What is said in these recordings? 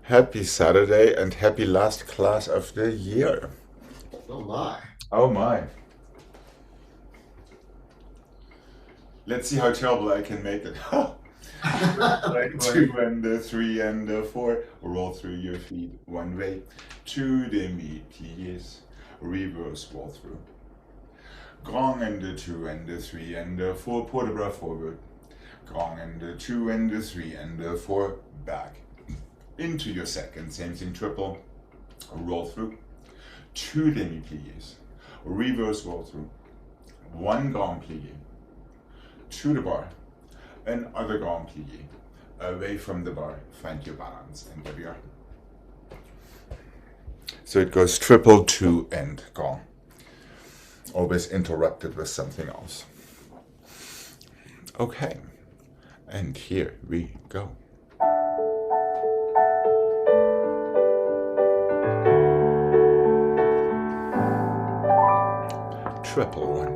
Happy Saturday and happy last class of the year. Oh my. Oh my. Let's see how terrible I can make it. Like 2 and the 3 and the 4. Roll through your feet one way. 2 demi-pliés. Reverse roll through. Grand and the 2 and the 3 and the 4. Port de bras forward. Grand and the 2 and the 3 and the 4. Back. Into your second. Same thing, triple. Roll through. 2 demi-pliés. Reverse roll through. 1 grand plié. To the bar. Another grand plié. Away from the bar. Find your balance. And there we are. So it goes triple, 2 and grand. Always interrupted with something else. Okay. And here we go. Triple 1.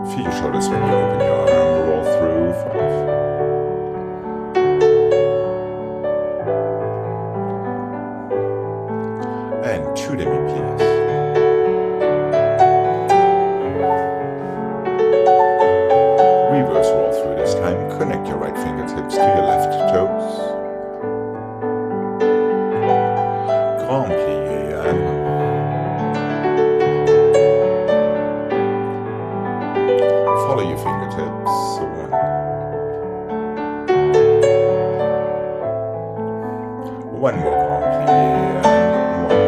Feel your shoulders when you open your arm. Roll through 5. And 2 demi-pliés. Reverse roll through this time. Connect your right fingertips to your left toes. Grand plié and follow your fingertips. 1 more grand plié and 1.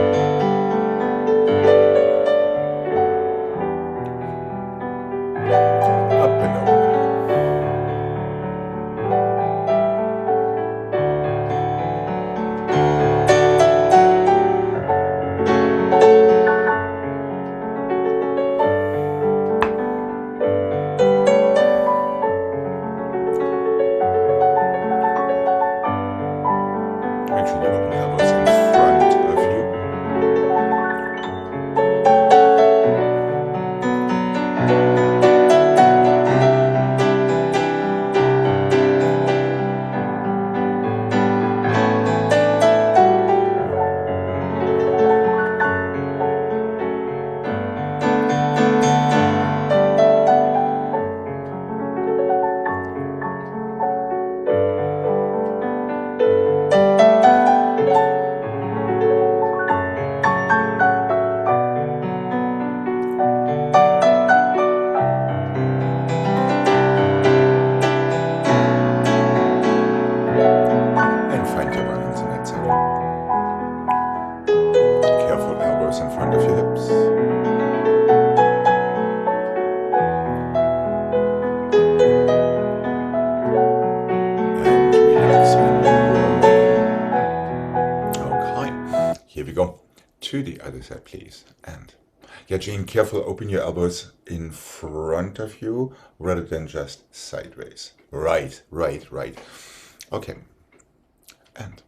Up and over. Make sure you open your elbows in front of you. And find your balance in that second. Careful elbows in front of your hips. And relax when you're ready. Okay, here we go. To the other side, please. And yeah, Jane, careful, open your elbows in front of you rather than just sideways. Right. Okay. And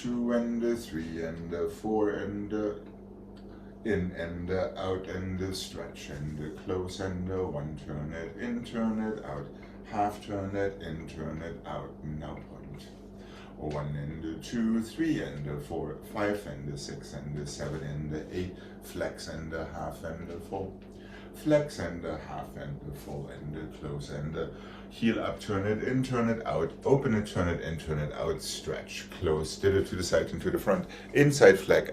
2 and a 3 and a 4 and a in and a out and a stretch and a close and a 1, turn it in, turn it out, half turn it in, turn it out, now point. 1 and a 2, 3 and a 4, 5 and a 6 and a 7 and a 8, flex and a half and a full, flex and a half and a full and a close and a heel up, turn it in, turn it out, open it, turn it in, turn it out, stretch, close, did it to the side and to the front, inside flex,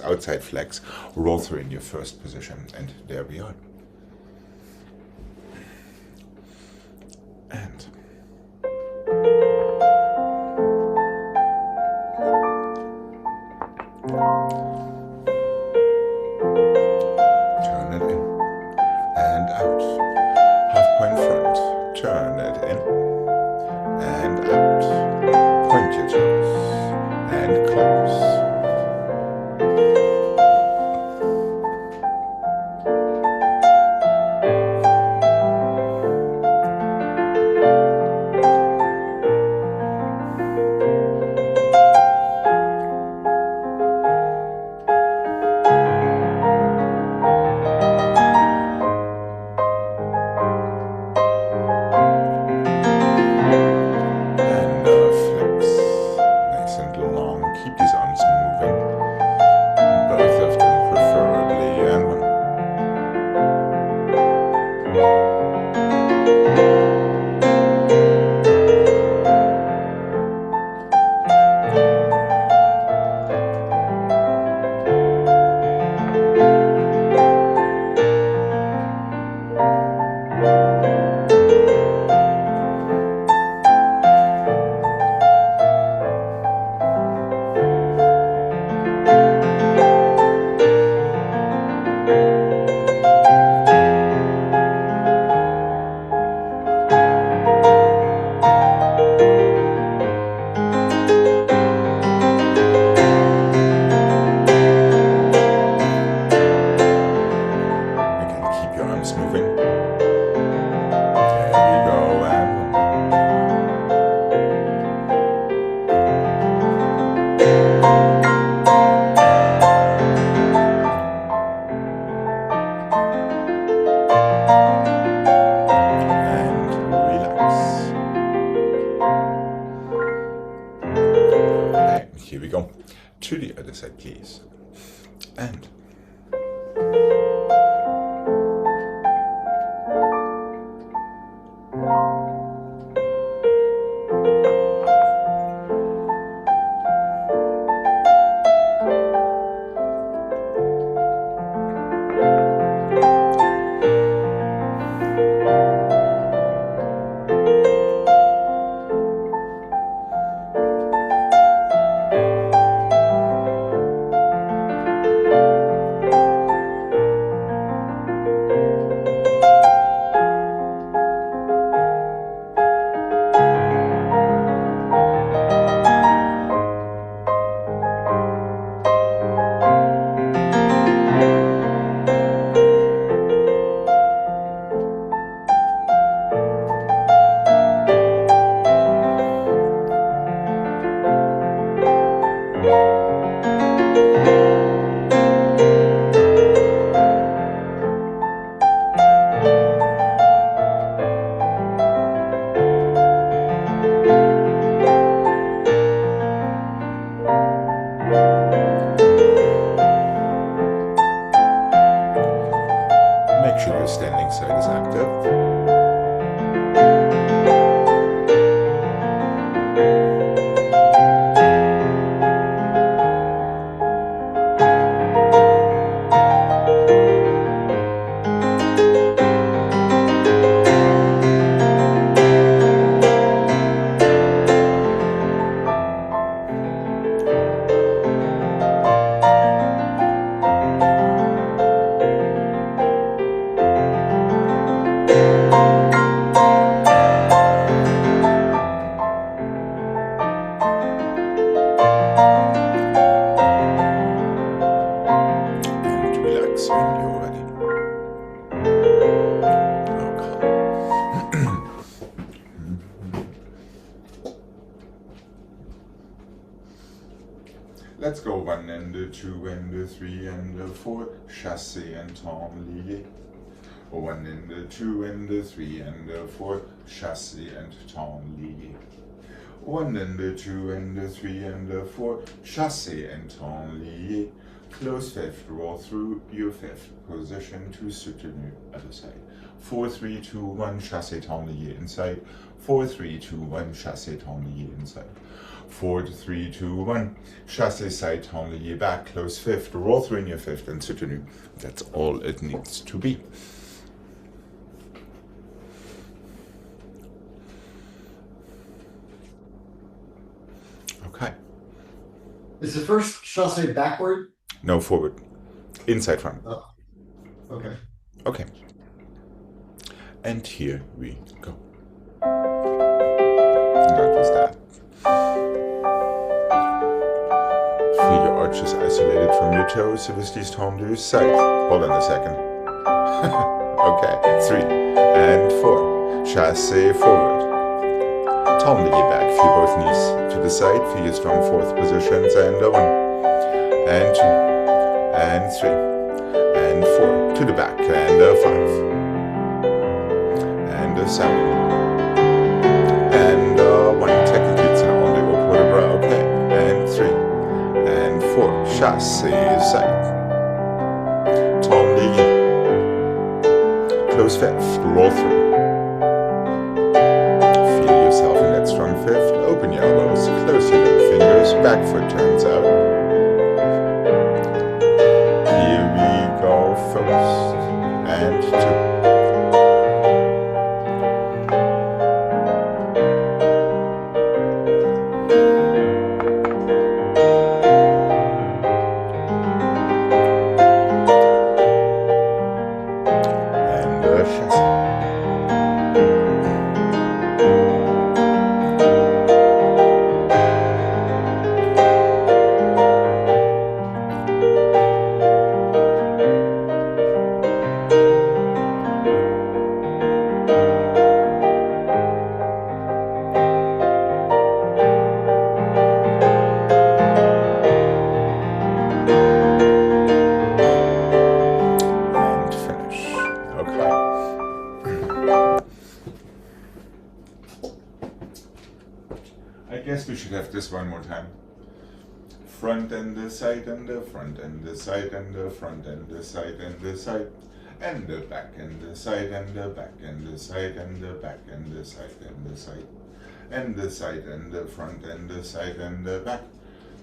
outside flex, roll through in your first position, and there we are. And turn it in and out, half point front, turn it in and out, point your toes and close. Here we go. To the other side, please. And make sure your standing side is active. Let's go 1 and 2 and 3 and 4, chassé and enlié. 1 and 2 and 3 and 4, chassé and enlié. 1 and 2 and 3 and 4, chassé and enlié. Close fifth, roll through your fifth position to soutenu, other side. 4, 3, 2, 1, chassé enlié inside. 4, 3, 2, 1, chassé enlié inside. 4, 3, 2, 1, chassé side enlié back, close fifth, roll through in your fifth and soutenu. That's all it needs to be. Okay. Is the first chassé backward? No, forward. Inside front. Oh, okay. Okay. And here we go. That was that. Feel your arches isolated from your toes with these tendus. Side. Hold on a second. Okay. 3 and 4. Chassé forward. Tendus back. Feel both knees to the side. Feel your strong fourth positions. And 1 and 2 and 3 and 4 to the back. And 5 and 7 and 1. Technically it's an only au bras. Okay. And 3 and 4. Chassé side. Tendus. Close fifth. Roll through. Feel yourself in that strong fifth. Open your elbows. Close your little fingers. Back foot turns out. Here we go. First and 2. We should have this one more time. Front and the side and the front and the side and the front and the side and the side and the back and the side and the back and the side and the back and the side and the side and the side and the front and the side and the back,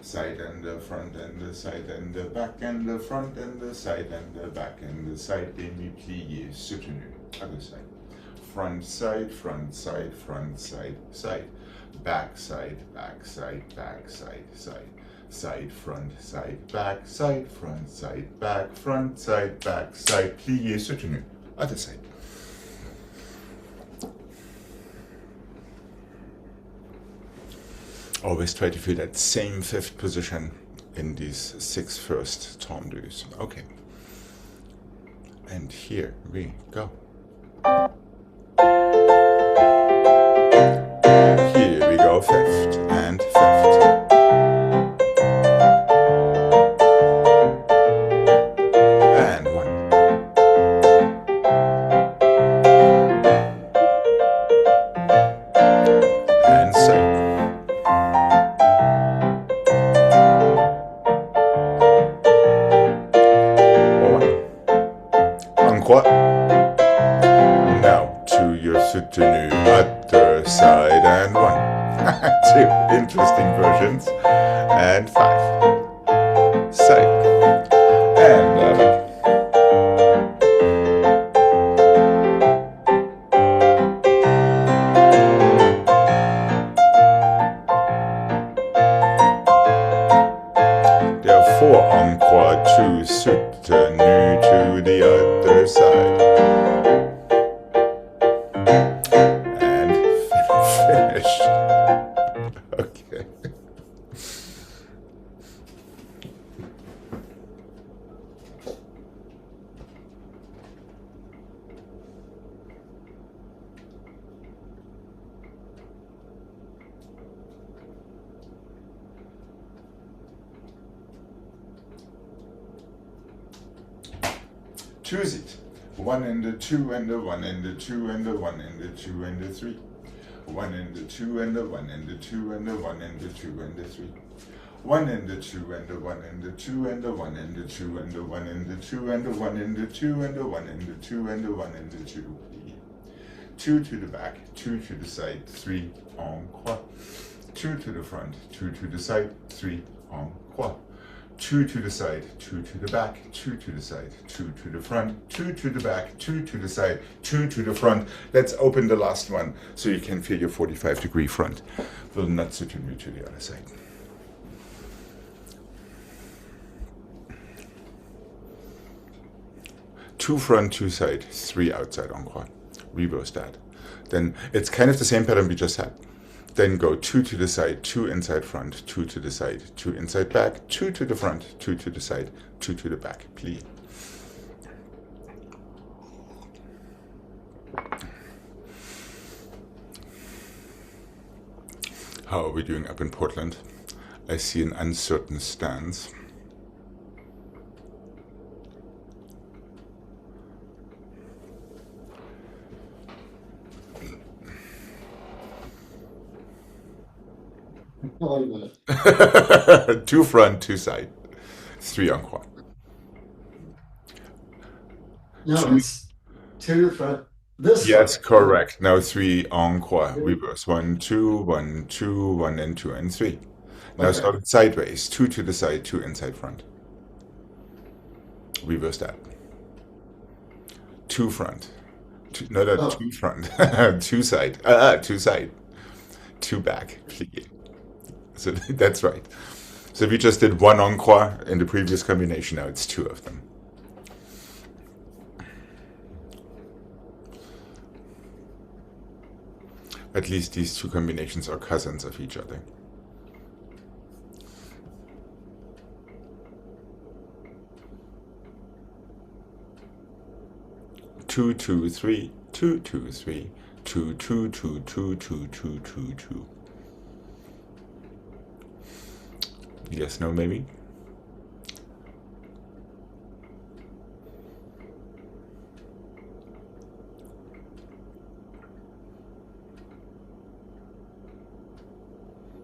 side and the front and the side and the back and the front and the side and the back and the side, demi-plié, soutenu, other side. Front side, side. Back side, side, side, front side, back side, front side, back side, plié, soutenu, other side. Always try to feel that same fifth position in these 6 first tendus. Okay. And here we go. Here we go, fifth and fifth. And 1. And side. 1. En croix. Now to your soutenu, other side, and 1. 2 interesting versions, and 5. Side, and 11. There are 4 en croix, 2 soutenu to the other side. Finished. Okay. doozy. 1 and a 2 and a 1 and a 2 and a 1 and a 2 and a 3. 1 and a 2 and a 1 and a 2 and a 1 and a 2 and a 3. 1 and a 2 and a 1 and a 2 and a 1 and a 2 and a 1 and a 2 and a 1 and a 2 and a 1 and a 2 and a 1 and a 2. 2 to the back, 2 to the side, 3 en croix. 2 to the front, 2 to the side, 3 en croix. 2 to the side, 2 to the back, 2 to the side, 2 to the front, 2 to the back, 2 to the side, 2 to the front. Let's open the last one so you can feel your 45-degree front. Will not suit you to the other side. Two front, two side, 3 outside en croix. Reverse that. Then it's kind of the same pattern we just had. Then go 2 to the side, 2 inside front, 2 to the side, 2 inside back, 2 to the front, 2 to the side, 2 to the back. Plie. How are we doing up in Portland? I see an uncertain stance. Two front, two side, 3 en croix. No, it's 2 to the front. This Yes, way. correct. Now 3 en croix. Reverse. 1, 2, 1, 2, 1, and 2, and 3. Now Okay. start it sideways. 2 to the side, 2 inside front. Reverse that. 2 front. Oh. 2 front. 2 side. 2 side. 2 back. Plie. So that's right. So we just did 1 en croix in the previous combination. Now it's 2 of them. At least these 2 combinations are cousins of each other. Two, two, 3, 2, 2, 3, 2, 2, 2, 2, 2, 2, 2, 2. Yes, no, maybe?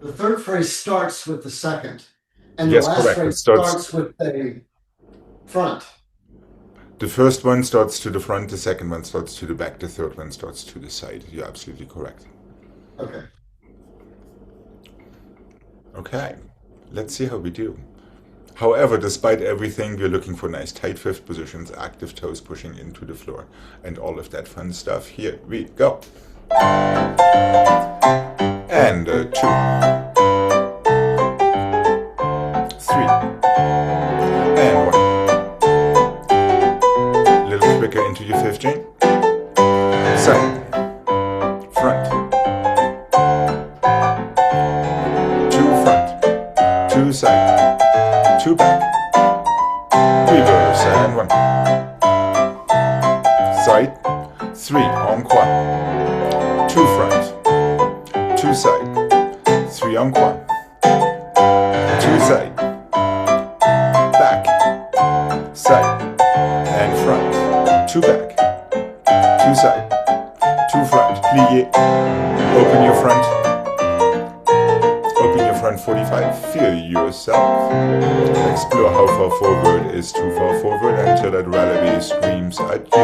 The third phrase starts with the second, and Yes, the last correct. It phrase starts- starts with the front. The first one starts to the front, the second one starts to the back, the third one starts to the side. You're absolutely correct. Okay. Okay, let's see how we do. However, despite everything, we're looking for nice tight fifth positions, active toes pushing into the floor, and all of that fun stuff. Here we go. And 2, 3, and 1. A little quicker into your fifth chain. Side, front, 2 front, 2 side, 2 back, reverse, and 1. Side, 3 en croix, 2 front, 2 side, 3 en croix, 2 side, back, side, and front, 2 back, 2 side, 2 front, plie, open your front. Open your front 45, feel yourself. Explore how far forward is too far forward until that relative screams at you.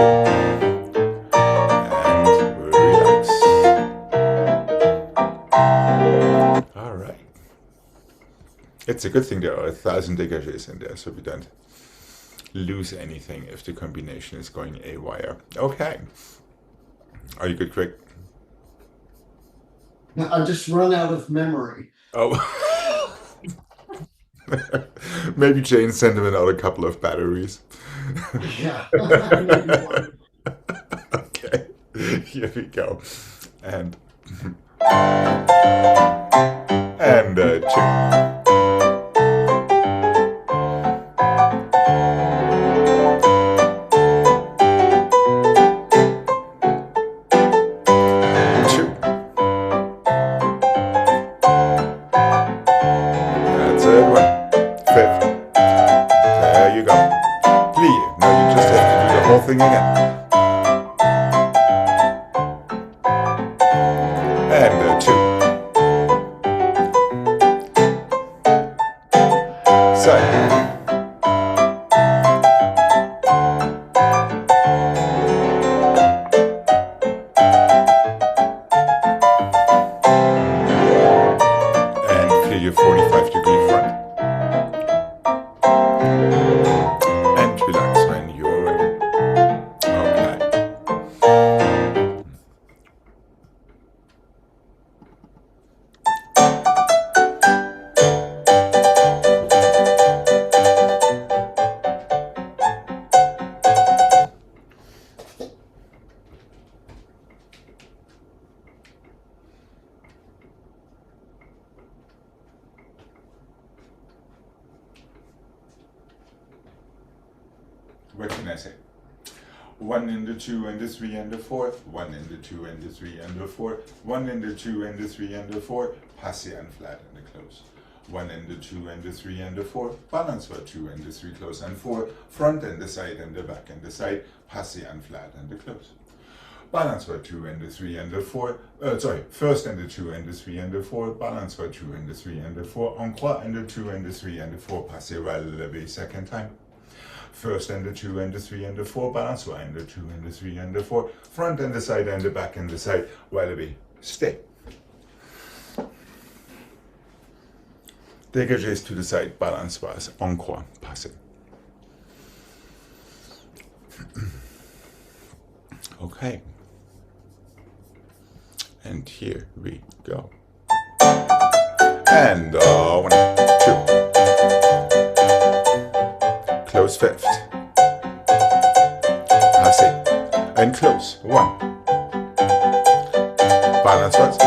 And relax. Alright. It's a good thing there are 1,000 dégagés in there, so we don't lose anything if the combination is going awire. Okay. Are you good, Gregg? Now, I just run out of memory. Oh. Maybe Jane sent him another couple of batteries. Yeah. Okay, here we go. And 2. That's it, 1. Fifth. There you go. Plie. Now you just have to do the what can I say? 1 and the 2 and the 3 and the 4, 1 and the 2 and the 3 and the 4, 1 and the 2 and the 3 and the 4, passé and flat and the close. 1 and the 2 and the 3 and the 4, balance for 2 and the 3 close and 4, front and the side and the back and the side, passé and flat and the close. Balance for 2 and the 3 and the 4, first and the 2 and the 3 and the 4, balance for 2 and the 3 and the 4, en croix and the 2 and the 3 and the 4, passé relevé second time. First and the 2 and the 3 and the 4, balance for and the 2 and the 3 and the 4, front and the side and the back and the side, relevé, stay. Dégagez to the side, balance was, en croix, passé. Okay. And here we go. And 1, 2. Close fifth. Passé. And close. 1. Balance was.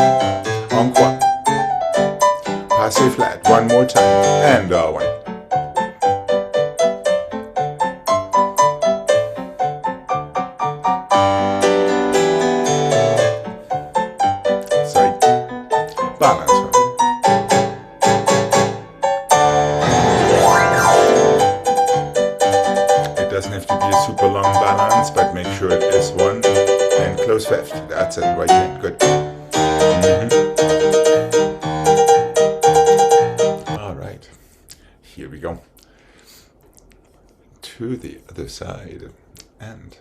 En croix. Passé flat. One more time. And 1. Balance. It doesn't have to be a super long balance, but make sure it is 1 and close fifth. That's it, right hand. Good. All right. Here we go. To the other side. And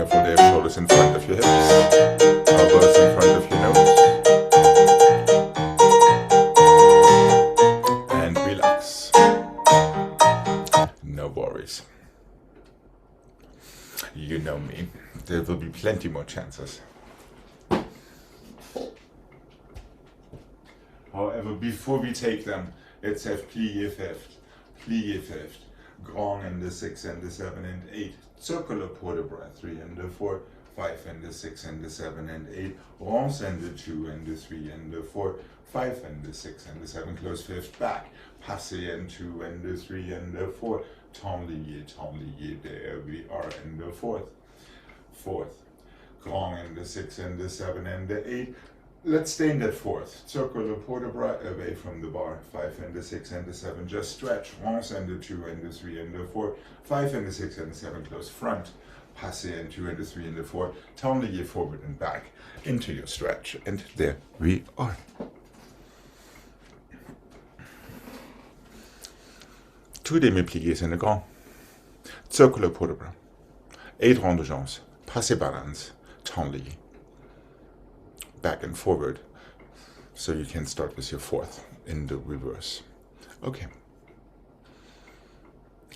careful there, shoulders in front of your hips, elbows in front of your nose, and relax. No worries. You know me, there will be plenty more chances. However, before we take them, let's have plié fifth, grand and the 6 and the 7 and 8, circular port de bras, 3 and the 4, 5 and the 6 and the 7 and 8, ronds and the 2 and the 3 and the 4, 5 and the 6 and the 7, close fifth back, passé and 2 and the 3 and the 4, temps lié, there we are in the fourth, grand and the 6 and the 7 and the 8, let's stay in that fourth, circular port de bras away from the bar, 5 and the 6 and the 7, just stretch, ronds and the 2 and the 3 and the 4, 5 and the 6 and the 7, close front, passé and 2 and the 3 and the 4, temps lié forward and back, into your stretch, and there we are. Two demi-pliés in the grand, circular port de bras, 8 ronds de jambes, passé balance, temps lié, back and forward, so you can start with your fourth in the reverse. Okay.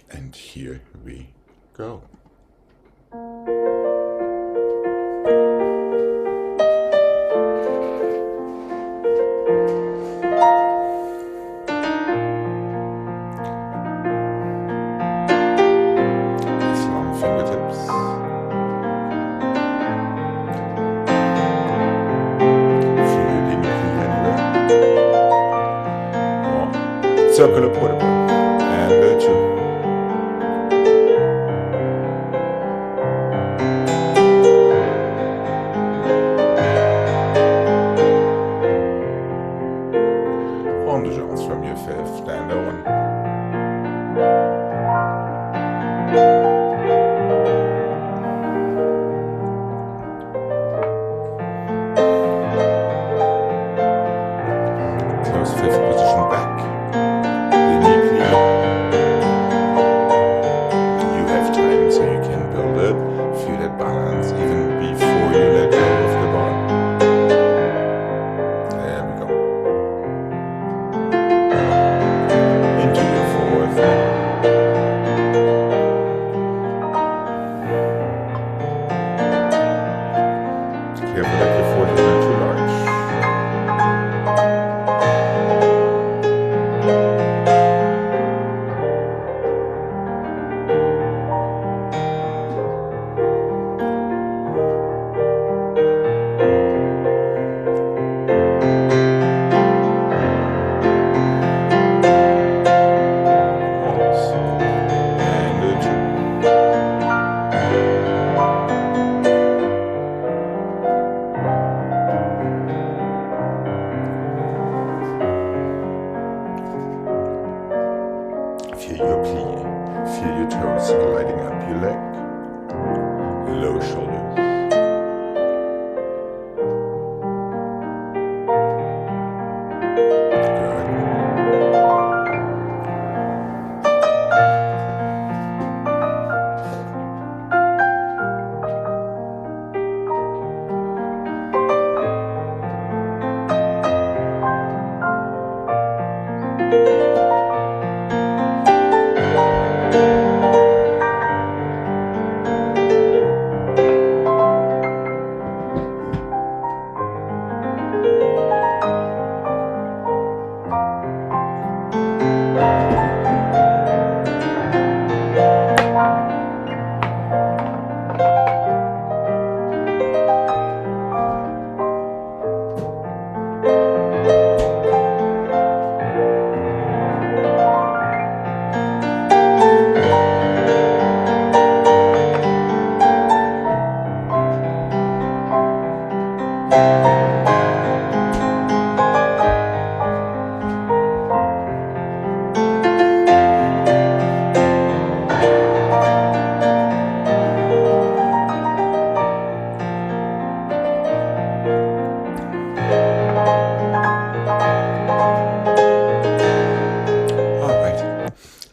And here we go. Long fingertips. Circular port de bras, and 2. Rond de jambes from your fifth, and 1. Close fifth position back. toes gliding up your leg. Low shoulders.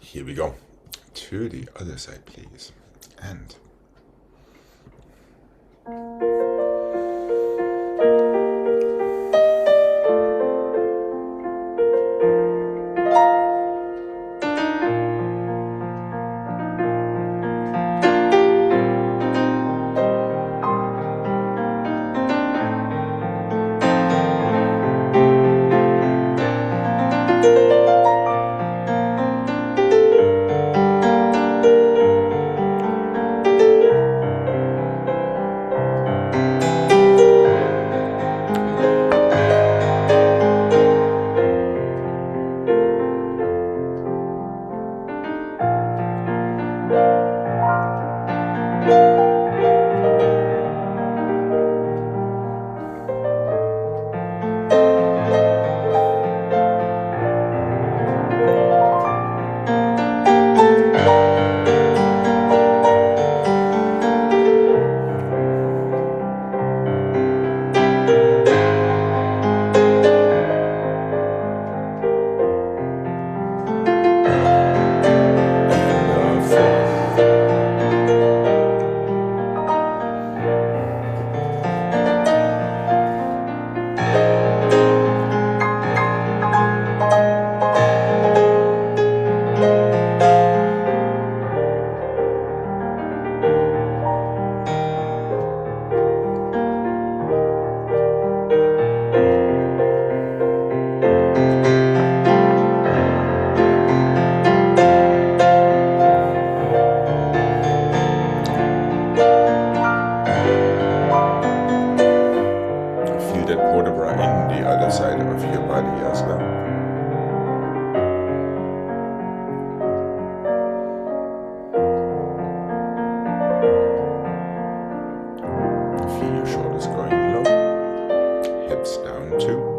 Here we go. To the other side, please. And side of your body as well. Feel your shoulders going low, hips down too.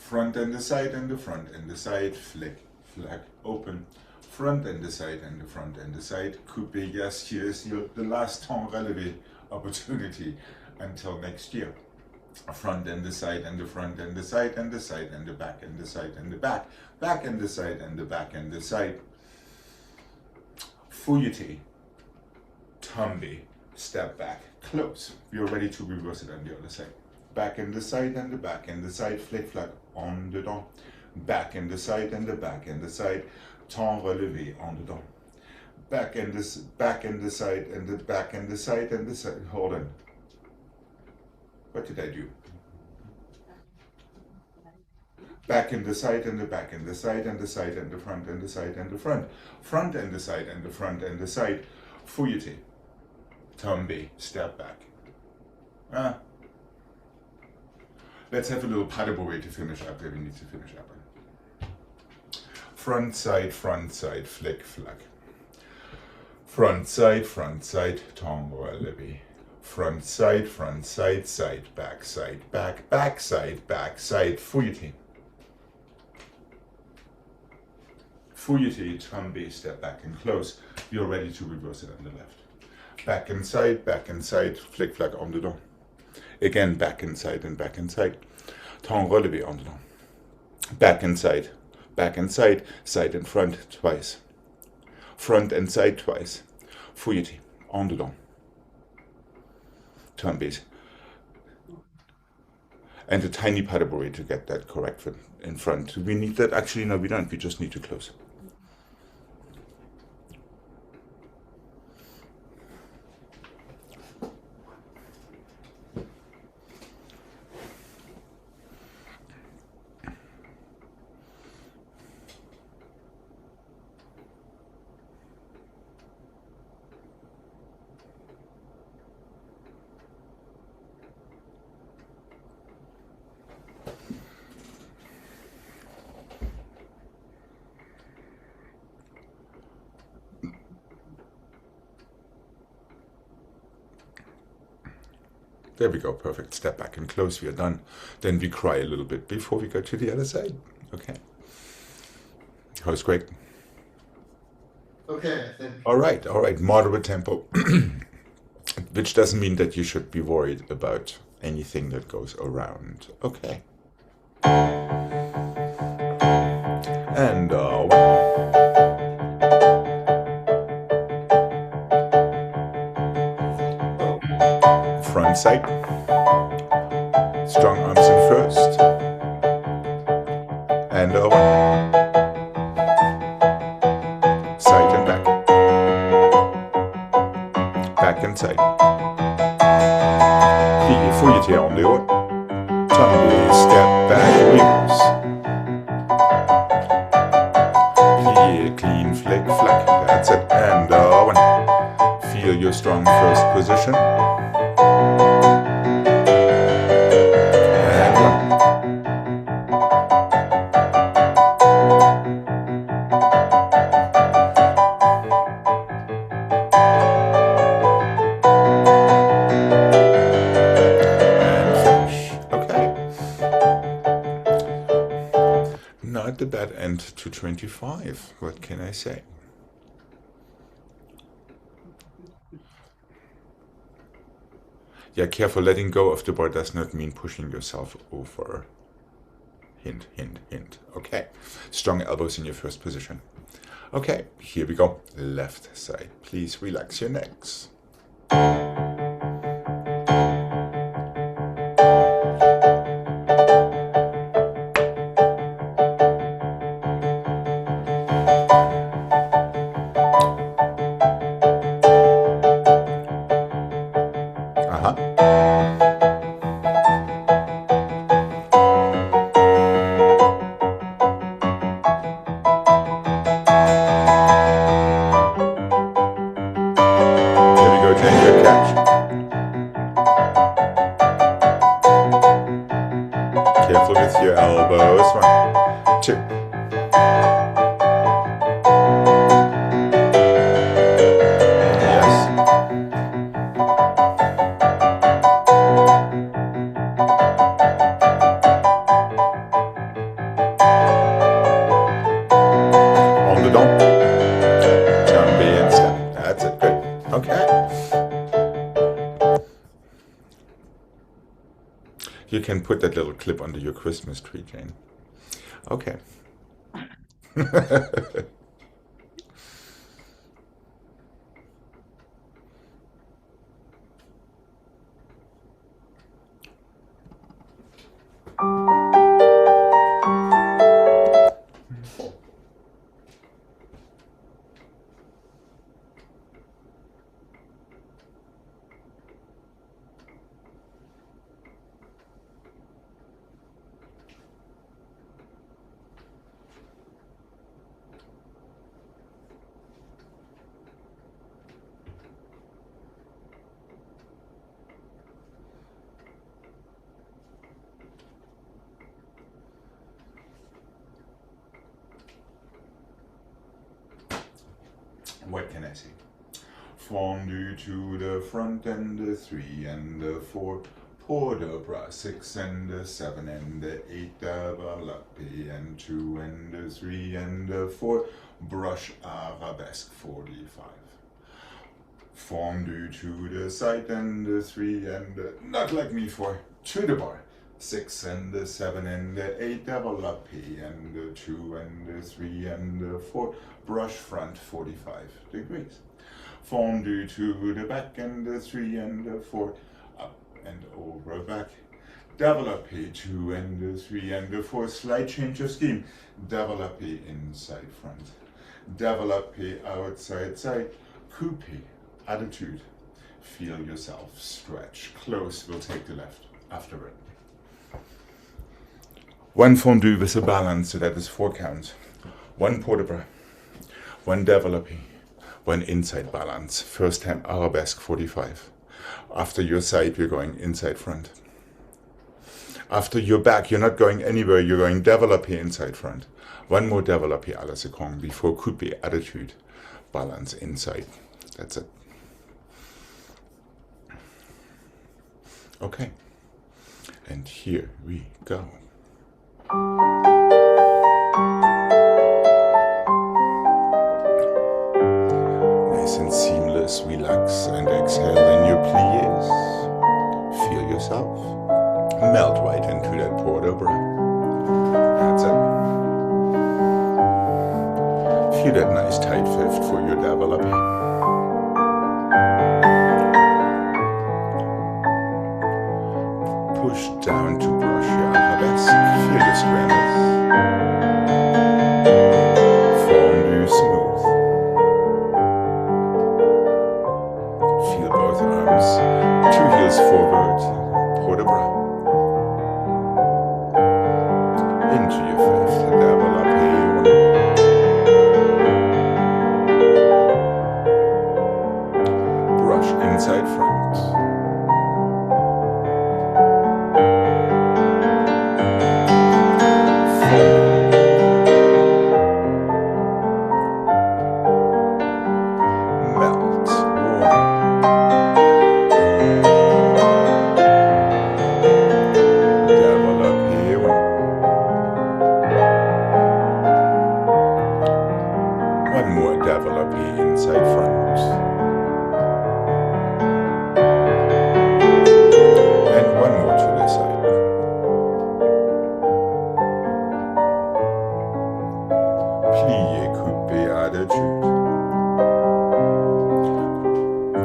Front and the side and the front and the side, flick, flack, open. Front and the side and the front and the side, coupé, yes, here is the last temps relevé opportunity until next year. Front and the side and the front and the side and the side and the back and the side and the back, back and the side and the back and the side. Fouilleté, tombé, step back, close. We are ready to reverse it on the other side. Back and the side and the back and the side, flick-flack, en dedans. Back and the side and the back and the side, temps relevé, en dedans. Back and the side and the back and the side and the side. Hold on. What did I do? Back and the side and the back and the side and the side and the front and the side and the front. Front and the side and the front and the side. Fouilleté. Tombé. Step back. Let's have a little pas de bourrée to finish up where we need to finish up. Front side, flick, flack. Front side, temps relevé. Front side, side, back, back side, fouilleté. Fouilleté, tombé, step back and close. You're ready to reverse it on the left. Back and side, flick, flack, en dedans. Again, back and side, temps relevé, en dedans. Back and side, side and front, twice. Front and side, twice. Fouilleté, en dedans. Tombés. And a tiny pas de bourrée to get that correct in front. We need that, actually, no, we don't, we just need to close. There we go, perfect. Step back and close, we are done. Then we cry a little bit before we go to the other side. Okay. How's Gregg? Okay, I think. All right, moderate tempo. Which doesn't mean that you should be worried about anything that goes around. Okay. And front side, strong arms in first, and over, side and back, back and side, plié, fouilleté en dehors, tombé, step back, reverse, plié, clean, flick, flack, that's it, and one, feel your strong first position. Not a bad end to 25, what can I say? Yeah, careful, letting go of the bar does not mean pushing yourself over. Hint, hint, hint. Okay, strong elbows in your first position. Okay, here we go. Left side, please relax your necks. Careful with your elbows. 1, 2. Yes. You can put that little clip under your Christmas tree, Jane. Okay. What can I say? Fondue to the front and the 3 and the 4. Port de bras 6 and the 7 and the 8. Developé and 2 and the 3 and the 4. Brush arabesque 45. Fondue to the side and the 3 and the, not like me 4. To the bar 6 and the 7 and the 8. Developé and the 2 and the 3 and the 4. Brush front 45 degrees. Fondue to the back and the 3 and the 4. Up and over back. Developé 2 and the 3 and the 4. Slight change of scheme. Developé inside front. Developé outside side. Coupe attitude. Feel yourself stretch. Close. We'll take the left after it. One fondue with a balance, so that is 4 counts. One port de bras. One developé. One inside balance. First time arabesque 45. After your side, you're going inside front. After your back, you're not going anywhere, you're going developé inside front. One more developé à la seconde before coupe attitude. Balance inside. That's it. Okay. And here we go. Nice and seamless, relax and exhale in your pliés. Feel yourself melt right into that port de bras. That's it. Feel that nice tight fifth for your developé. Push down to brush your arabesque. Feel the squareness. Fondue smooth. Feel both arms. 2 heels forward. Port de bras. Into your fifth. Developé. Brush inside front.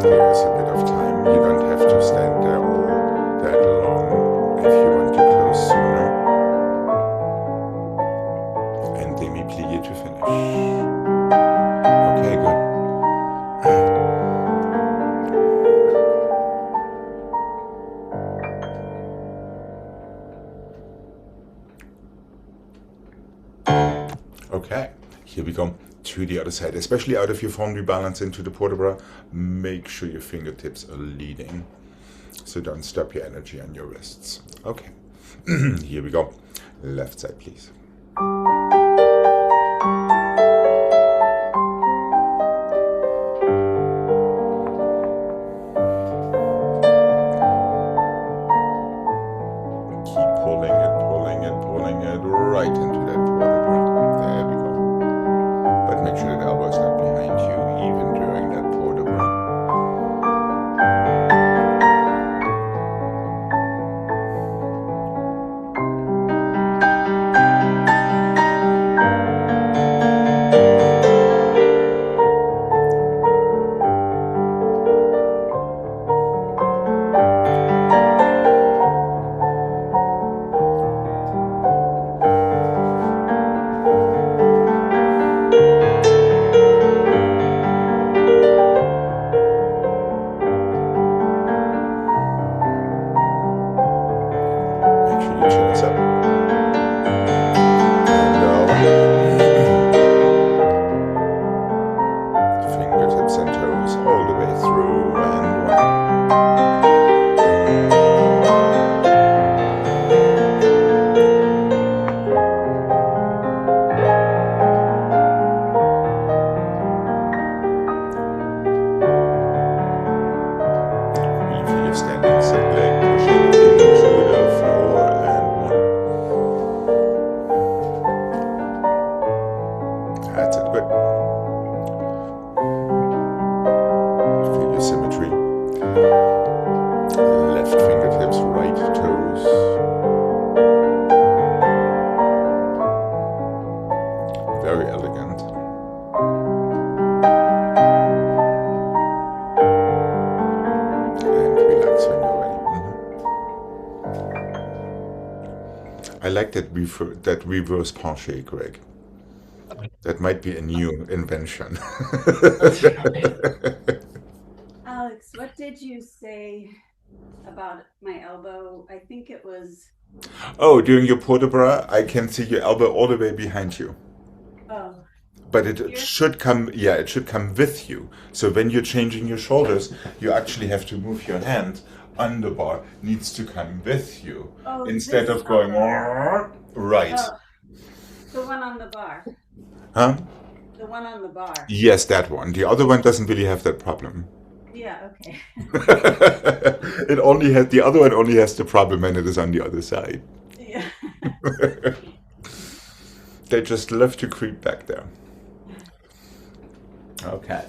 There's a bit of time. You don't have to stand there all that long if you want to close sooner. And demi-plié to finish. Okay, good. Okay, here we go. To the other side, especially out of your fondue balance into the port de bras, make sure your fingertips are leading, so don't stop your energy on your wrists. Okay, here we go. Left side, please. Keep pulling it right into that port de bras. There we go. But make sure that elbow is not behind you, even during that port de bras. chest up. And fingertips and toes all the way through, and one. Really feel your standing side leg pushing into the floor, and one. That's it, good. Feel your symmetry. Left fingertips, right toes. Very elegant. And relax when you're ready. I like that reverse penché, Greg. That might be a new invention. Alex, what did you say about my elbow? I think it was. Oh, during your port de bras, I can see your elbow all the way behind you. Oh, But it here? should come, yeah, it should come with you. So when you're changing your shoulders, you actually have to move your hand on the bar. Needs to come with you Oh, instead this of going elbow. right. Oh, the one on the bar. Huh? The one on the bar. Yes, that one. The other one doesn't really have that problem. Yeah, okay. The other one only has the problem when it is on the other side. Yeah. They just love to creep back there. Okay.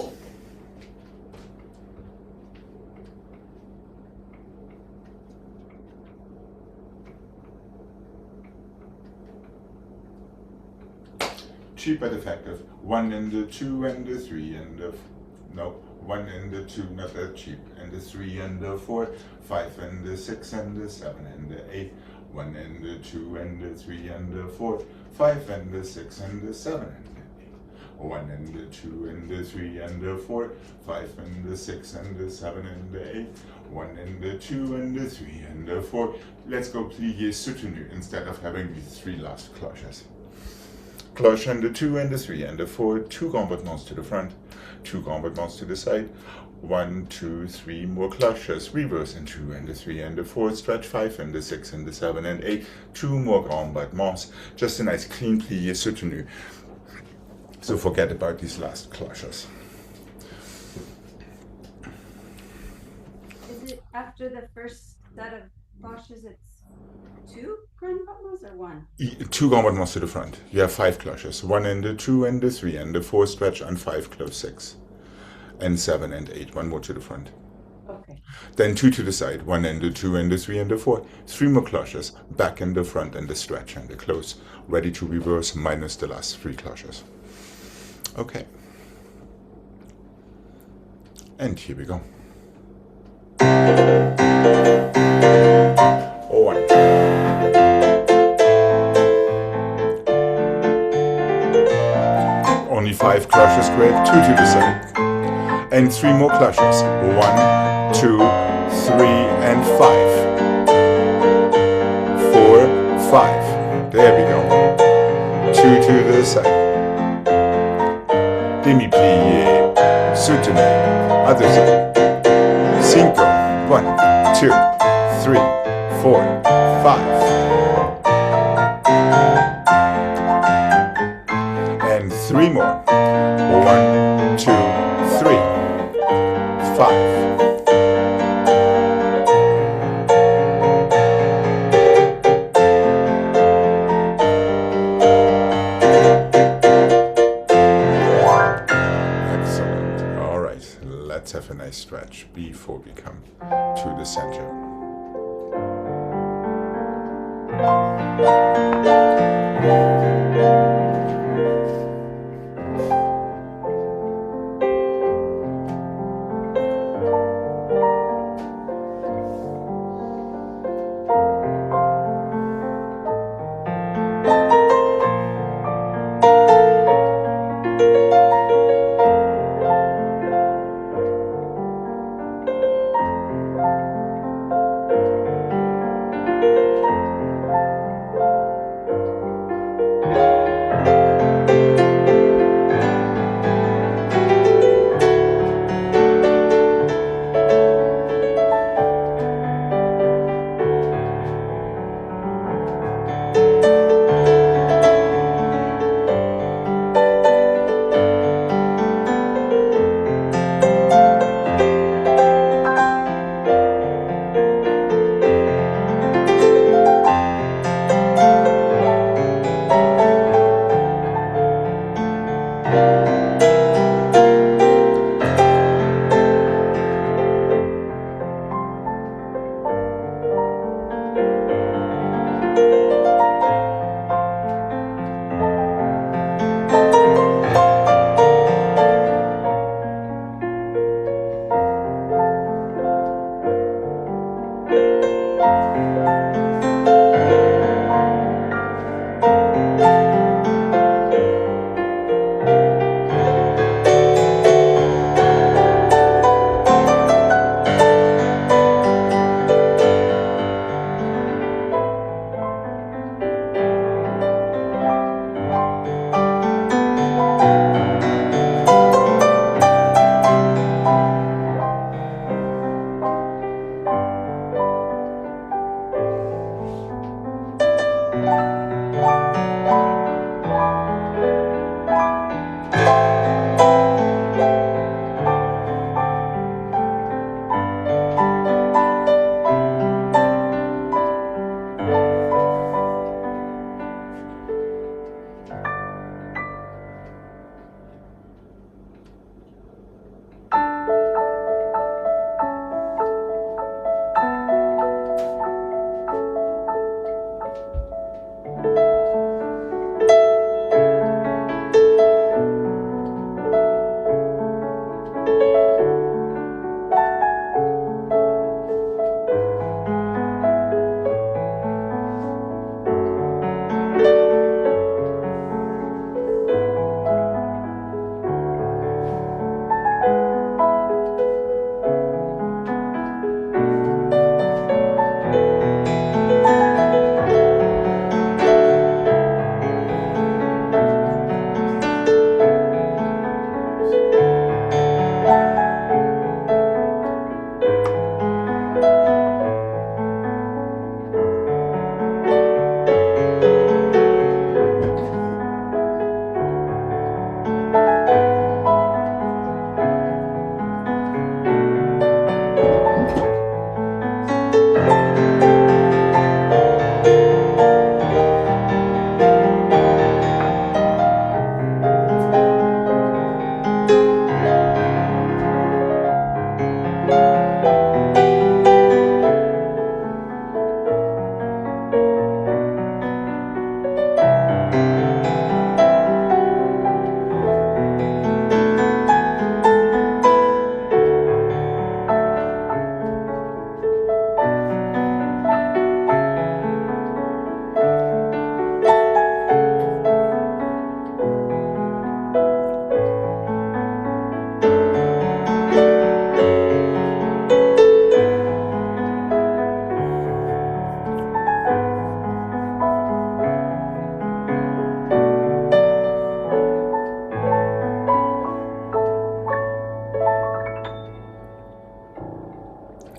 Cheap but effective. 1 and the 2 and the 3 and the no. 1 and the 2, not that cheap. And the 3 and the 4, 5 and the 6 and the 7 and the 8. 1 and the 2 and the 3 and the 4, 5 and the 6 and the 7 and the 8. 1 and the 2 and the 3 and the 4, 5 and the 6 and the 7 and the 8. 1 and the 2 and the 3 and the 4. Let's go plié soutenu instead of having these 3 last cloches. Cloche and the 2 and the 3 and the 4. 2 grand battements to the front, 2 grand battements to the side. 1, 2, 3 more cloches. Reverse in 2 and the 3 and the 4. Stretch 5 and the 6 and the 7 and 8. 2 more grand battements. Just a nice clean plié soutenu. So forget about these last cloches. Is it after the first set of cloches, it's 2 grand battements or 1? 2 grand battements to the front. You have 5 cloches. 1 and the 2 and the 3 and the 4 stretch, and 5 close 6. And 7 and 8. 1 more to the front. Okay. Then 2 to the side. 1 and the 2 and the 3 and the 4. 3 more cloches. Back and the front and the stretch and the close. Ready to reverse minus the last 3 cloches. Okay. And here we go. 1. Only 5 cloches, Greg. 2 to the side. And 3 more cloches. 1, 2, 3, and 5. 4, 5. There we go. 2 to the side. Demi-plié. Soutenu. Other side. 5. 1, 2, 3, 4, 5. And 3 more. 1, 2, 3, 5. Excellent. All right, let's have a nice stretch before we come to the center.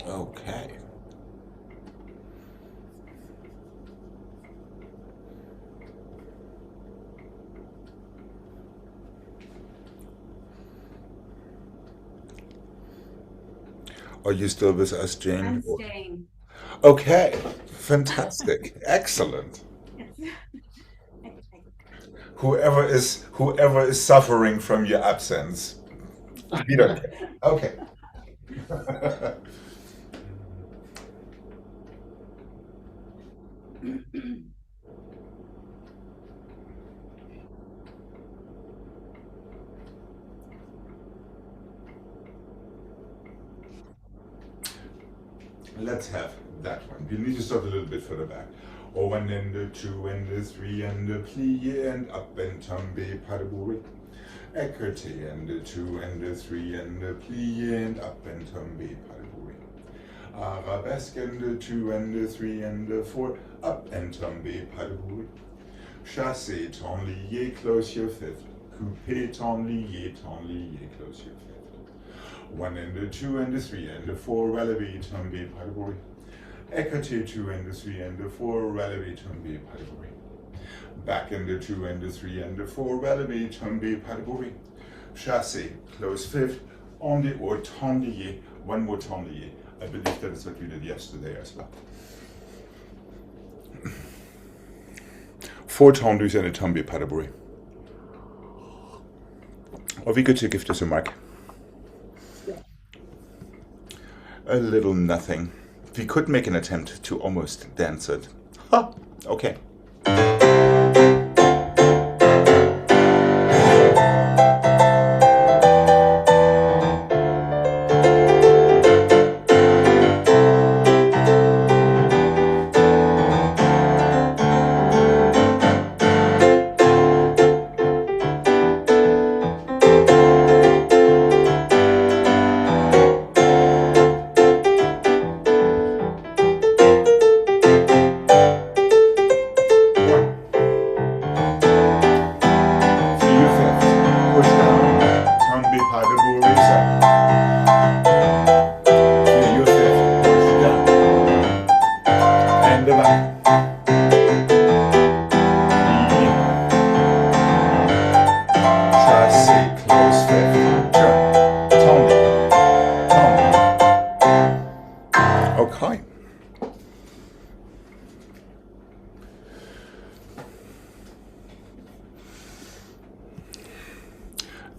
Okay. Are you still with us, Jane? I'm staying. Okay, fantastic, excellent. Whoever is suffering from your absence, we don't care. Okay. Let's have that one. We need to start a little bit further back. Oh, one and the two and the three and the plie and up and tombe padaburi. Écarté and the two and the three and the plie and up and tombe padaburi. Arabesque and the two and the three and the four, up and tombe padaburi. Chassé, ton lié, close your fifth. Coupé, ton lié, close your fifth. One and the two and the three and the four, relevé, tombe padaburi. Écarté, two and the three and the four, relevé, tombe padaburi. Back in the two and the three and the four, relevé, tombe padaburi. Chassé, close fifth, on the or tendu, one more tendu. I believe that is what you did yesterday as well. Four tendus and a tombe padaburi. Or we could give this a mark. A little nothing. We could make an attempt to almost dance it. Ha! Okay.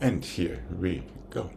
And here we go.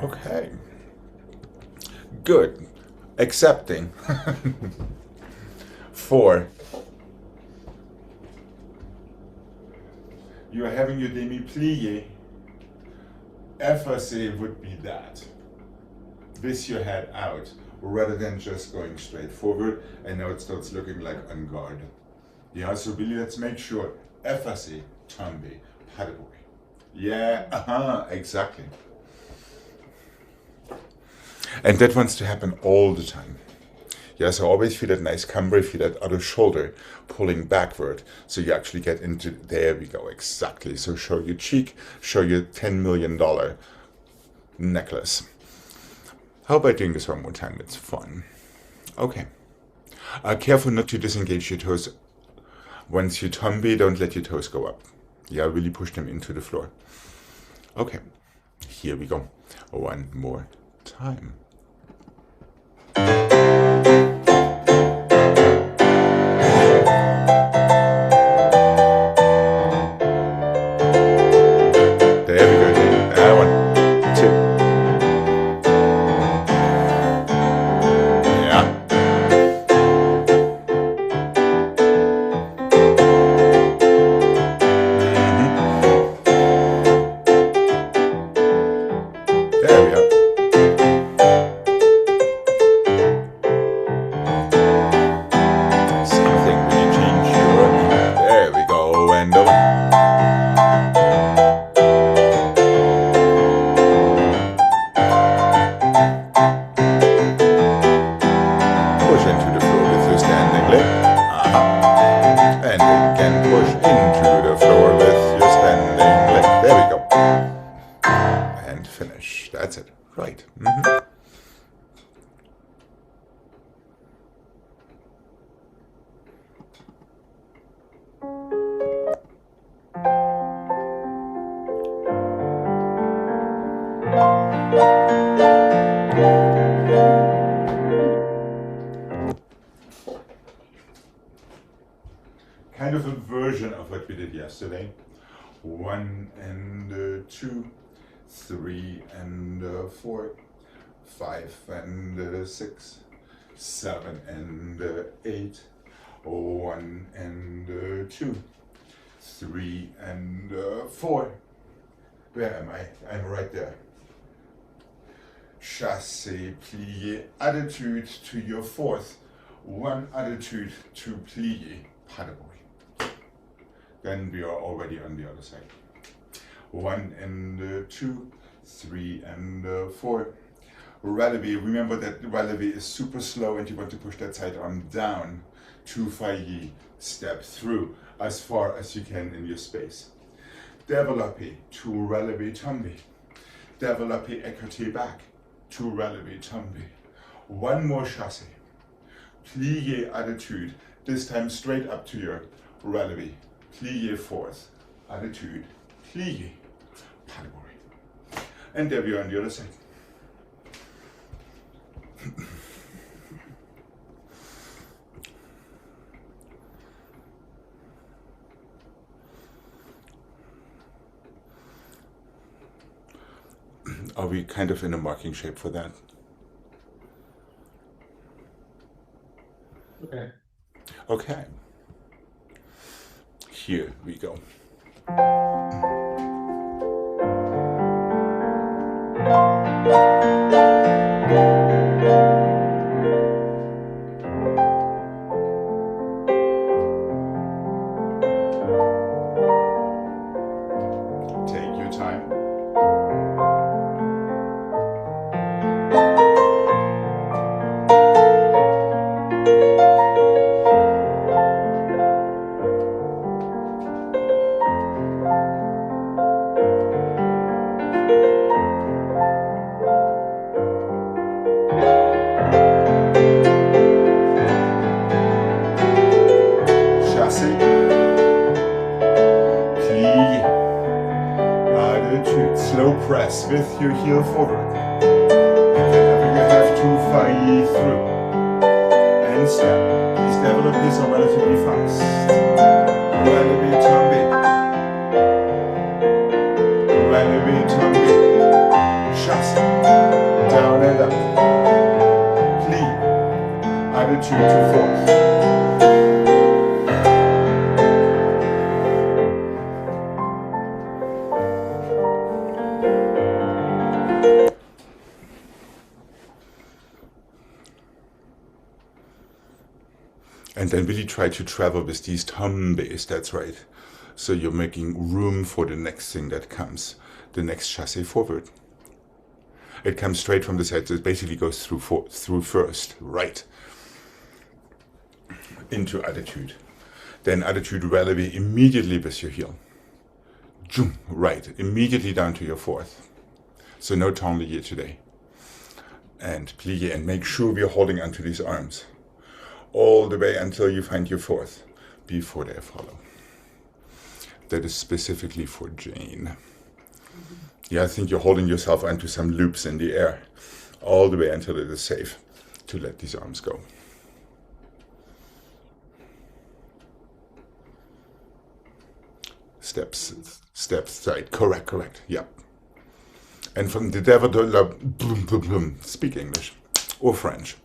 Okay, good. Accepting. 4. You are having your demi-plie. Effacé would be that. With your head out, rather than just going straight forward, and now it starts looking like en garde. Yeah, so really let's make sure. Effacé, tombe, pas de bruit. Yeah, exactly. And that wants to happen all the time. Yeah, so always feel that nice camber, feel that other shoulder pulling backward. So you actually get into, there we go, exactly. So show your cheek, show your $10 million necklace. How about doing this one more time? It's fun. Okay. Careful not to disengage your toes. Once you tombe, don't let your toes go up. Yeah, really push them into the floor. Okay, here we go. One more time. That's it. Right. Kind of a version of what we did yesterday. 1 and 2, 3 and 4, 5 and 6, 7 and 8, 1 and 2, 3 and 4. Where am I? I'm right there. Chassé, plié, attitude to your 4th. 1 attitude to plié, pas de bruit. Then we are already on the other side. 1 and 2, 3 and 4. Relevé, remember that relevé is super slow and you want to push that side arm down. 2 failli, step through as far as you can in your space. Developé, 2 relevé tombe. Developé écarté back, 2 relevé tombe. 1 more chassé. Plié attitude, this time straight up to your relevé. Plié 4th, attitude, plié, pas de bruit. And there we are on the other side. Are we kind of in a marking shape for that? Okay. Okay. Here we go. slow press with your heel forward. And whenever you have to fire through. And step. These developés are relatively fast. Releve tombe. Releve tombe. Chasse. Down and up. Plie. Attitude to fourth. And then really try to travel with these tombes, that's right. So you're making room for the next thing that comes, the next chassé forward. It comes straight from the side, so it basically goes through first, right, into attitude. Then attitude releve immediately with your heel. Right, immediately down to your fourth. So no tendus today. And plie, and make sure we're holding onto these arms. All the way until you find your fourth, before they follow. That is specifically for Jane. Yeah, I think you're holding yourself onto some loops in the air, all the way until it is safe to let these arms go. Steps side, correct, yep. And from the Developé, speak English, or French.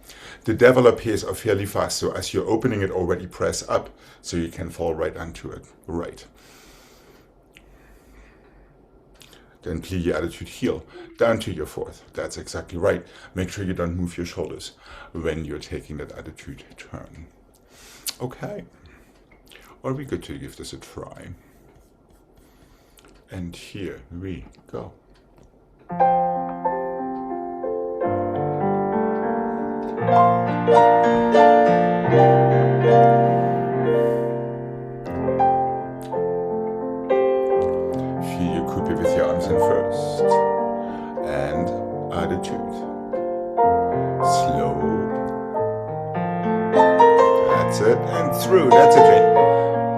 The Developés are fairly fast, so as you're opening it, already press up, so you can fall right onto it. Right. Then plie your attitude heel, down to your fourth. That's exactly right. Make sure you don't move your shoulders when you're taking that attitude turn. Okay. Are we good to give this a try? And here we go. Feel your coupe with your arms in first. And attitude. Slow. That's it. And through. That's it, Jane.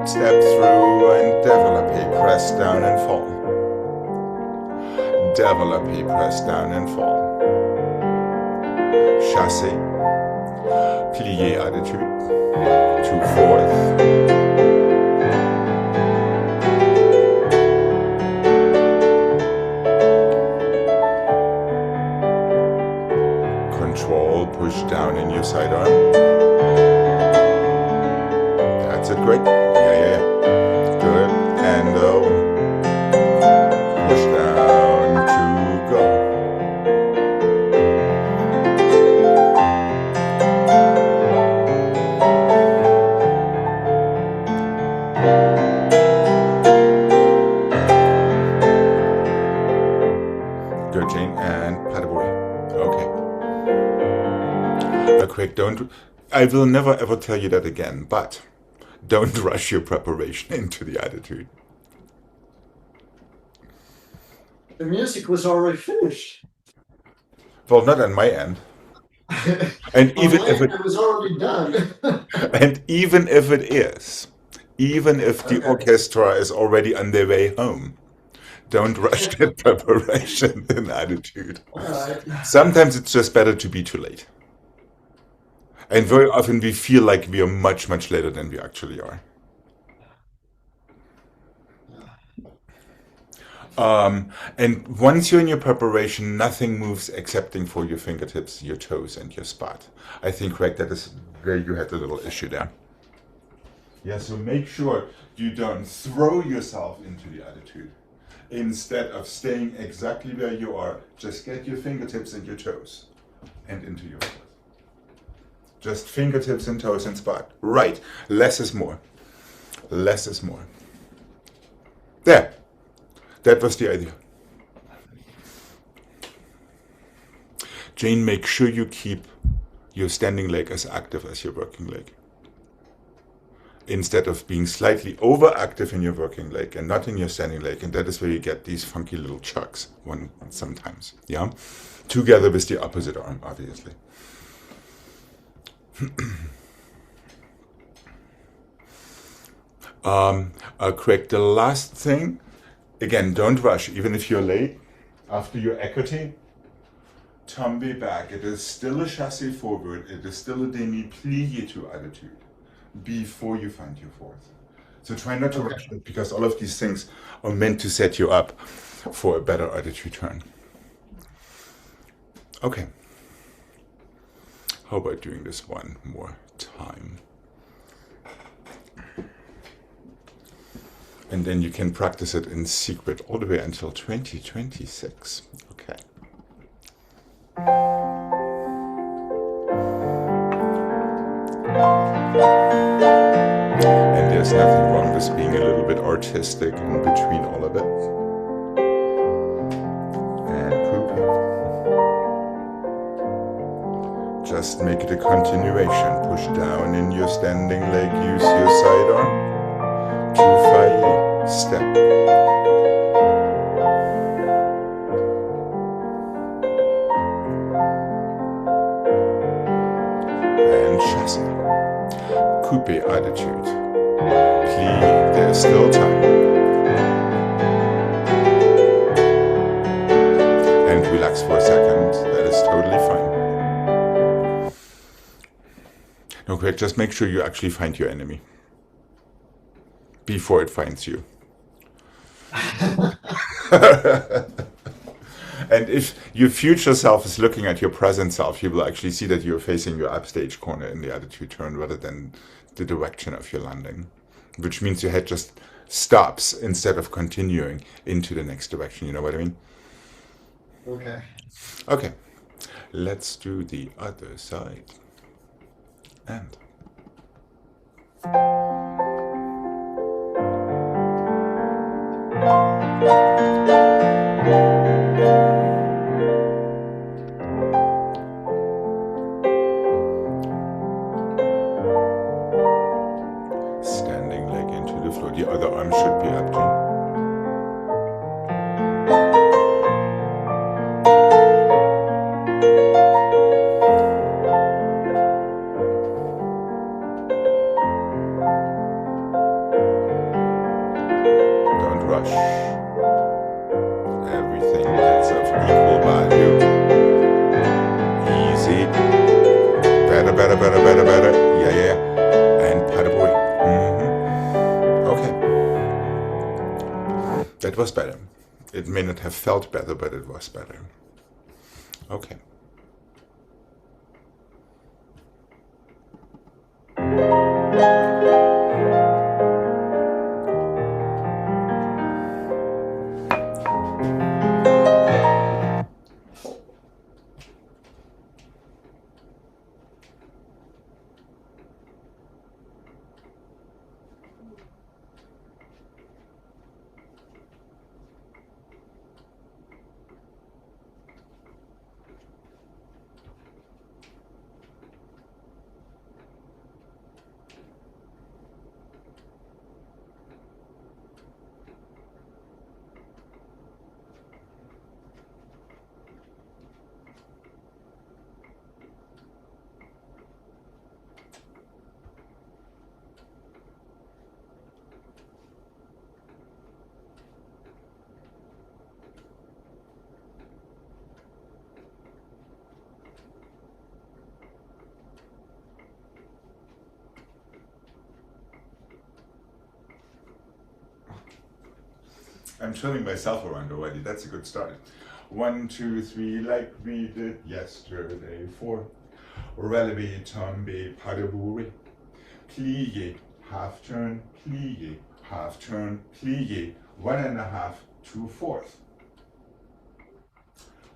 Step through and Developé. Press down and fall. Developé. Press down and fall. Chassé. Plie attitude to fourth. Control, push down in your side arm. That's it, great. Yeah. Good. And push down to go. Good, Jane, and pas de bruit. Okay. Quick, I will never ever tell you that again, but don't rush your preparation into the attitude. The music was already finished. Well, not on my end. And even if it was already done. and even if it is, even if the orchestra is already on their way home, don't rush that preparation and attitude. Right. Sometimes it's just better to be too late. And very often we feel like we are much, much later than we actually are. And once you're in your preparation, nothing moves excepting for your fingertips, your toes, and your spot. I think, Gregg, that is where you had a little issue there. Yeah, so make sure you don't throw yourself into the attitude. Instead of staying exactly where you are, just get your fingertips and your toes and into your foot. Just fingertips and toes and spot. Right. Less is more. Less is more. There. That was the idea. Jane, make sure you keep your standing leg as active as your working leg. Instead of being slightly overactive in your working leg and not in your standing leg. And that is where you get these funky little chucks sometimes. Yeah? Together with the opposite arm, obviously. Craig, the last thing, again, don't rush, even if you're late. After your écarté, tombe back. It is still a chassé forward. It is still a demi-plié to attitude before you find your fourth. So try not to rush it, because all of these things are meant to set you up for a better attitude turn. Okay. How about doing this one more time? And then you can practice it in secret all the way until 2026. Okay. And there's nothing wrong with being a little bit artistic in between all of it. And coupé. Just make it a continuation. Push down in your standing leg, use your sidearm. To failli, step. And chassé. Coupé attitude. Plie, there's still time. And relax for a second, that is totally fine. No, Gregg, just make sure you actually find your enemy before it finds you. And if your future self is looking at your present self, you will actually see that you're facing your upstage corner in the attitude turn rather than the direction of your landing, which means your head just stops instead of continuing into the next direction. You know what I mean? Okay. Okay, let's do the other side. And standing leg into the floor. The other arm should be up, Jane. Don't rush. Everything is of equal value. Easy. Better, better, better, better, better. Yeah, yeah. And pas de bruit. Okay. That was better. It may not have felt better, but it was better. Okay. I'm turning myself around already. That's a good start. 1, 2, 3, like we did yesterday. 4. Relevé, tombe, pas de bruit. Plié, half turn, plié, half turn, plié. 1.5 to 4th.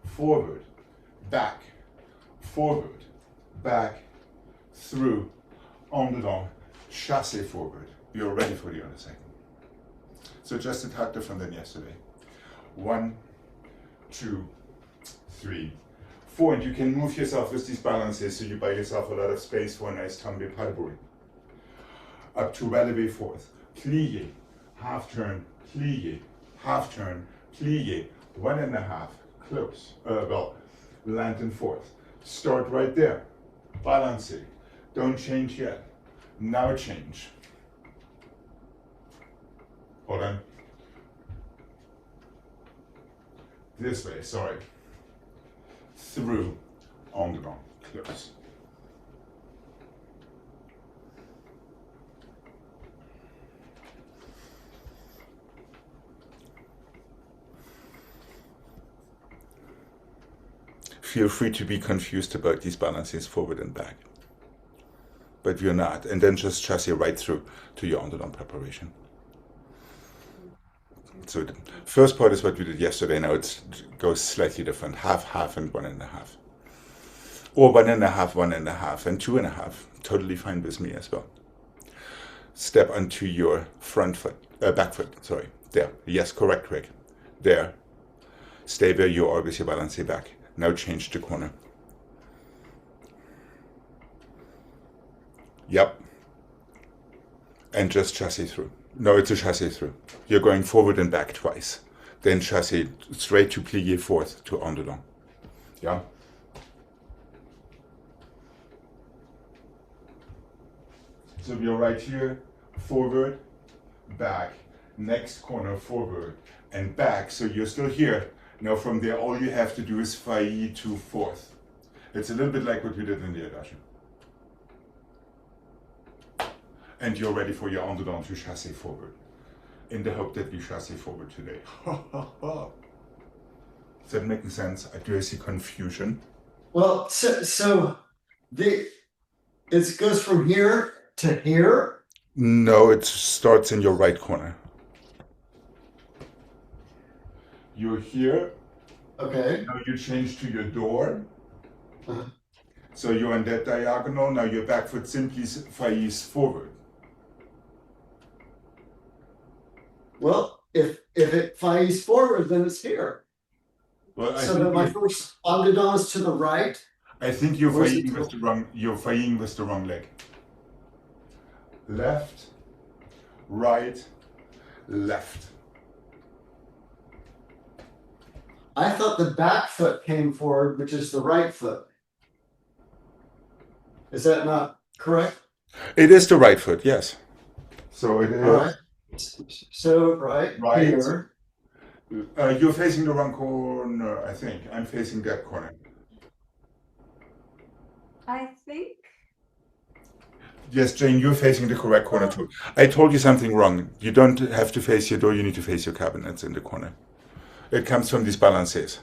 Forward, back, through, en dedans, chassé forward. You're ready for the other second. So just a tad different than yesterday. 1, 2, 3, 4. And you can move yourself with these balances so you buy yourself a lot of space for a nice tombe pas de bruit. Up to relevé 4th. Plié, half turn, plié, half turn, plié. 1.5, close. Land in 4th. Start right there. Balancing. Don't change yet. Now change. Hold on. This way, sorry. Through, on the ground, close. Feel free to be confused about these balances forward and back. But you're not. And then just chassis right through to your underarm preparation. So the first part is what we did yesterday. Now it goes slightly different. Half, half, and 1.5. Or 1.5, 1.5, and 2.5. Totally fine with me as well. Step onto your front foot, back foot, sorry. There. Yes, correct, Gregg. There. Stay where you are with your balance back. Now change the corner. Yep. And just chassis through. No, it's a chassis through. You're going forward and back twice. Then chassis straight to plié fourth to en dedans. Yeah? So we're right here, forward, back, next corner forward, and back. So you're still here. Now from there, all you have to do is failli to fourth. It's a little bit like what we did in the adagio. And you're ready for your en dedans to chassis forward. In the hope that we chassis forward today. Is that making sense? Do I see confusion? Well, so it goes from here to here? No, it starts in your right corner. You're here. Okay. Now you change to your door. So you're on that diagonal. Now your back foot simply faillis forward. Well, if it faillis forward, then it's here. Well, so that my first en dedans is to the right. I think you're failling with the wrong. You're failling with the wrong leg. Left, right, left. I thought the back foot came forward, which is the right foot. Is that not correct? It is the right foot, yes. So it is. All right. So right here. You're facing the wrong corner, I think. I'm facing that corner. I think. Yes, Jane, you're facing the correct corner too. I told you something wrong. You don't have to face your door, you need to face your cabinets in the corner. It comes from these balances.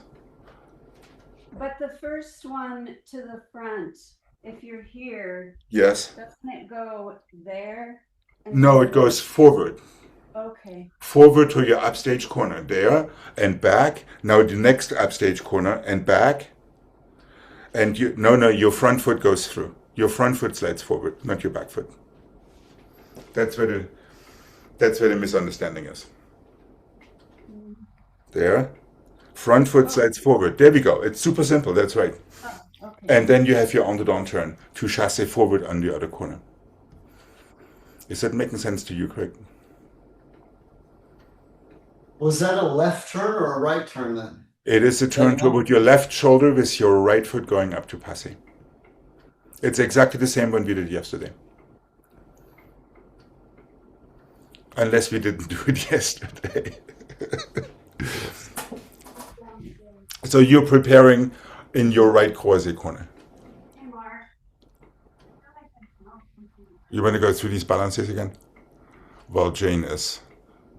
But the first one to the front, if you're here, yes, doesn't it go there? No, it goes forward. Okay. Forward to your upstage corner, there, and back. Now the next upstage corner, and back. And you, no, your front foot goes through. Your front foot slides forward, not your back foot. That's where the misunderstanding is. There. Front foot slides forward. There we go. It's super simple. That's right. Oh, okay. And then you have your en dedans turn to chassis forward on the other corner. Is that making sense to you, Gregg? Was that a left turn or a right turn then? It is a turn toward your left shoulder with your right foot going up to passé. It's exactly the same one we did yesterday. Unless we didn't do it yesterday. So you're preparing in your right croisé corner. You want to go through these balances again? While Jane is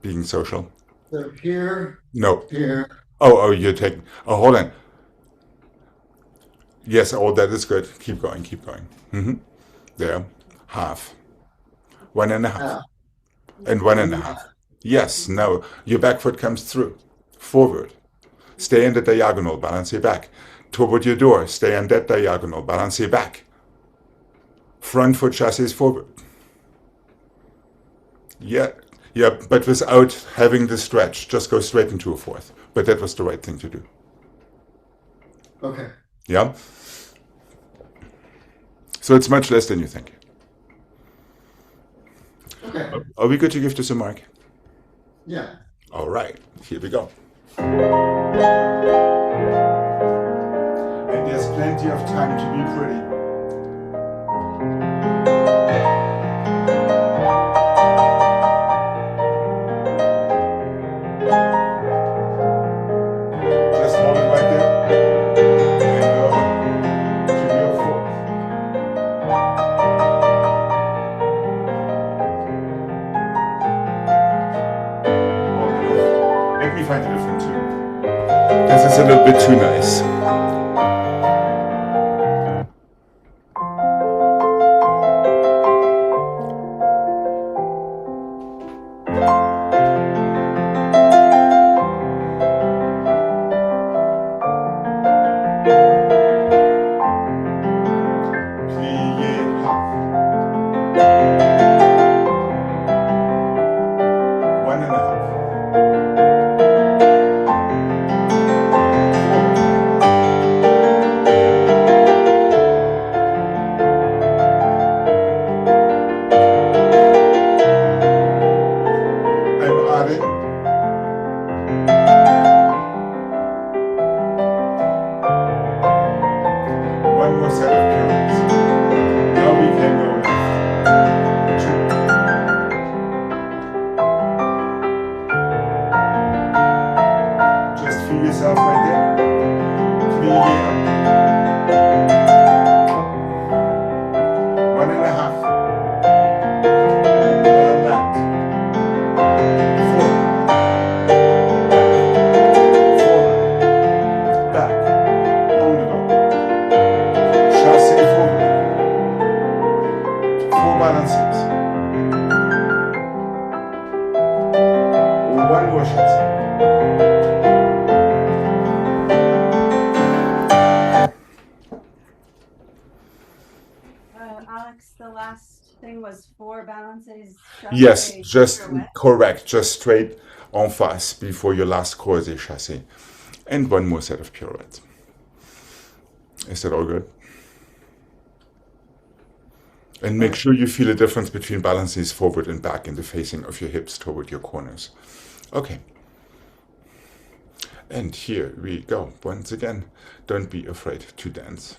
being social. So here. No. Here. Oh, you're taking. Oh, hold on. Yes, that is good. Keep going, keep going. There. Half. 1.5. And 1.5. Yes, no. Your back foot comes through. Forward. Stay in the diagonal, balance your back. Toward your door, stay on that diagonal, balance your back. Front foot chassis forward. Yeah, but without having the stretch, just go straight into a fourth. But that was the right thing to do. Okay. Yeah? So it's much less than you think. Okay. Are we good to give this a mark? Yeah. All right, here we go. And there's plenty of time to be pretty. Just Let me find a different tune. This is a little bit too nice. Yes, just correct, just straight en face before your last croisé chassé. And one more set of pirouettes. Is that all good? And make sure you feel a difference between balances forward and back in the facing of your hips toward your corners. Okay. And here we go. Once again, don't be afraid to dance.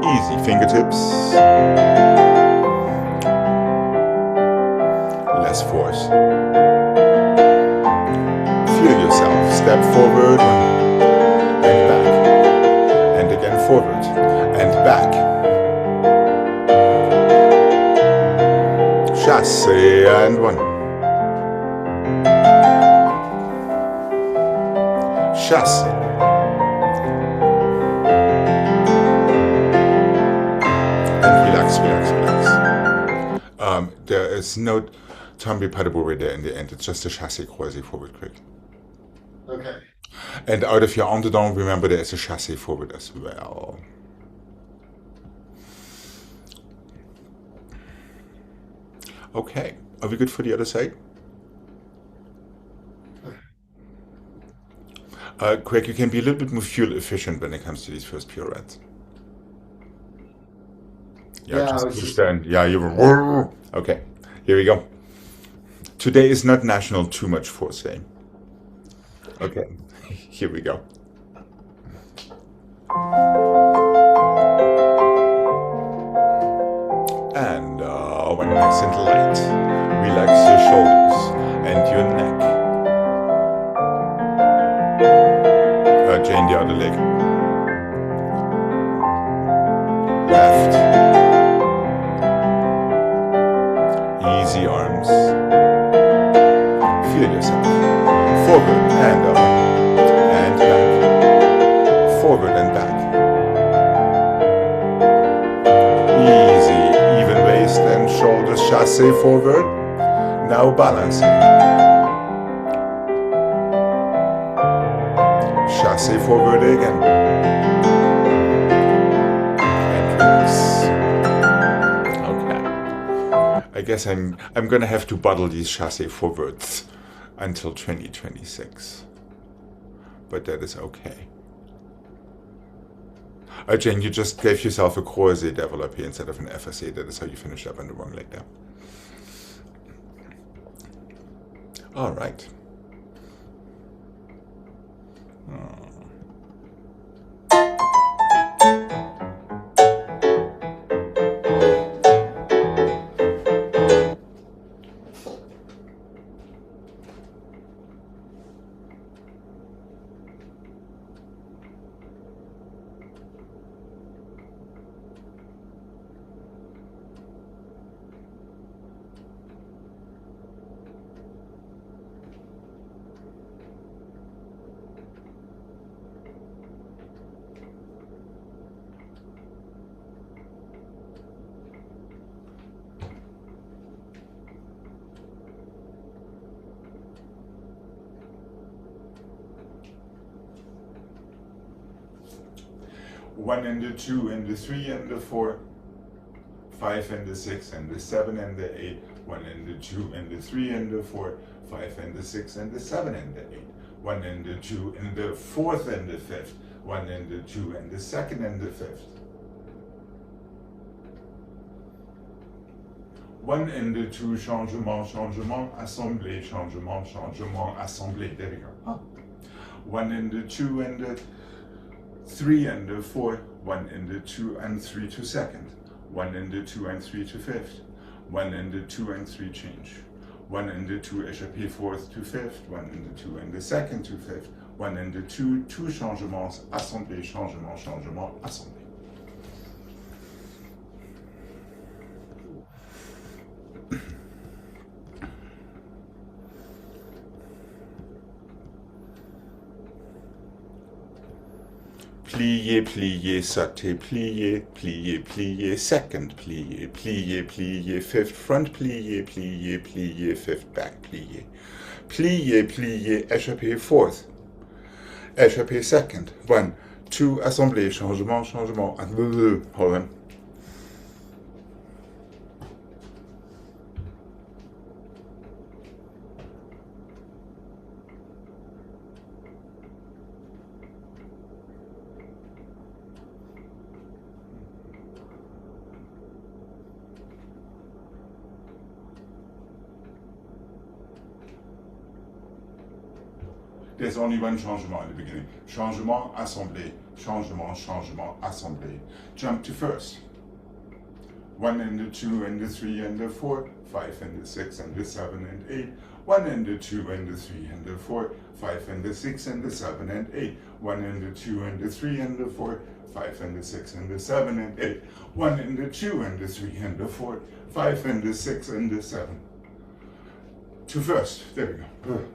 Easy fingertips, less force. Feel yourself, step forward and back, and again forward and back. Chassé and one. Chassé. There is no tambi padaburi there in the end. It's just a chassé croisé forward quick. Okay. And out of your en dedans, remember there is a chassé forward as well. Okay. Are we good for the other side? Gregg, you can be a little bit more fuel efficient when it comes to these first pirouettes. Yeah, just push down. Yeah, you were. Okay, here we go. Today is not National Too Much Force Day. Okay, here we go. And when nice and light, relax your shoulders and your neck. Chain the other leg. Left. Easy arms. Feel yourself. Forward and up. And back. Forward and back. Easy. Even waist and shoulders. Chassé forward. Now balancing. Chassé forward again. I guess I'm gonna have to bottle these chassé forwards until 2026, but that is okay. Jane, you just gave yourself a croisé Developé instead of an FSA. That is how you finished up on the wrong leg there. All right. 1 and the 2 and the 3 and the 4, 5 and the 6 and the 7 and the 8, 1 and the 2 and the 3 and the 4, 5 and the 6 and the 7 and the 8, 1 and the 2 and the 4th and the 5th, 1 and the 2 and the 2nd and the 5th. 1 and the 2, changement, changement, assemblée, changement, changement, assemblée. There we go. 1 and the 2 and the 3 and the 4, 1 and the 2 and 3 to 2nd, 1 and the 2 and 3 to 5th, 1 and the 2 and 3 change, 1 and the 2 échappé 4th to 5th, 1 and the 2 and the 2nd to 5th, 1 and the 2, 2 changements, assemblée, changement, changement, assemblée. Plier, plier, sauter, plier, plier, plier, second, plier, plier, plier, fifth, front, plier, plier, plier, fifth, back, plier, plier, plier, échappé, fourth, échappé, second, 1, 2, assemblée, changement, changement, hold on. There's only one changement in the beginning. Changement, assemblée. Changement, changement, assemblée. Jump to first. 1 and the 2 and the 3 and the 4, 5 and the 6 and the 7 and 8, 1 and the 2 and the 3 and the 4, 5 and the 6 and the 7 and 8, 1 and the 2 and the 3 and the 4, 5 and the 6 and the 7 and 8, 1 and the 2 and the 3 and the 4, 5 and the 6 and the 7. To first. There we go.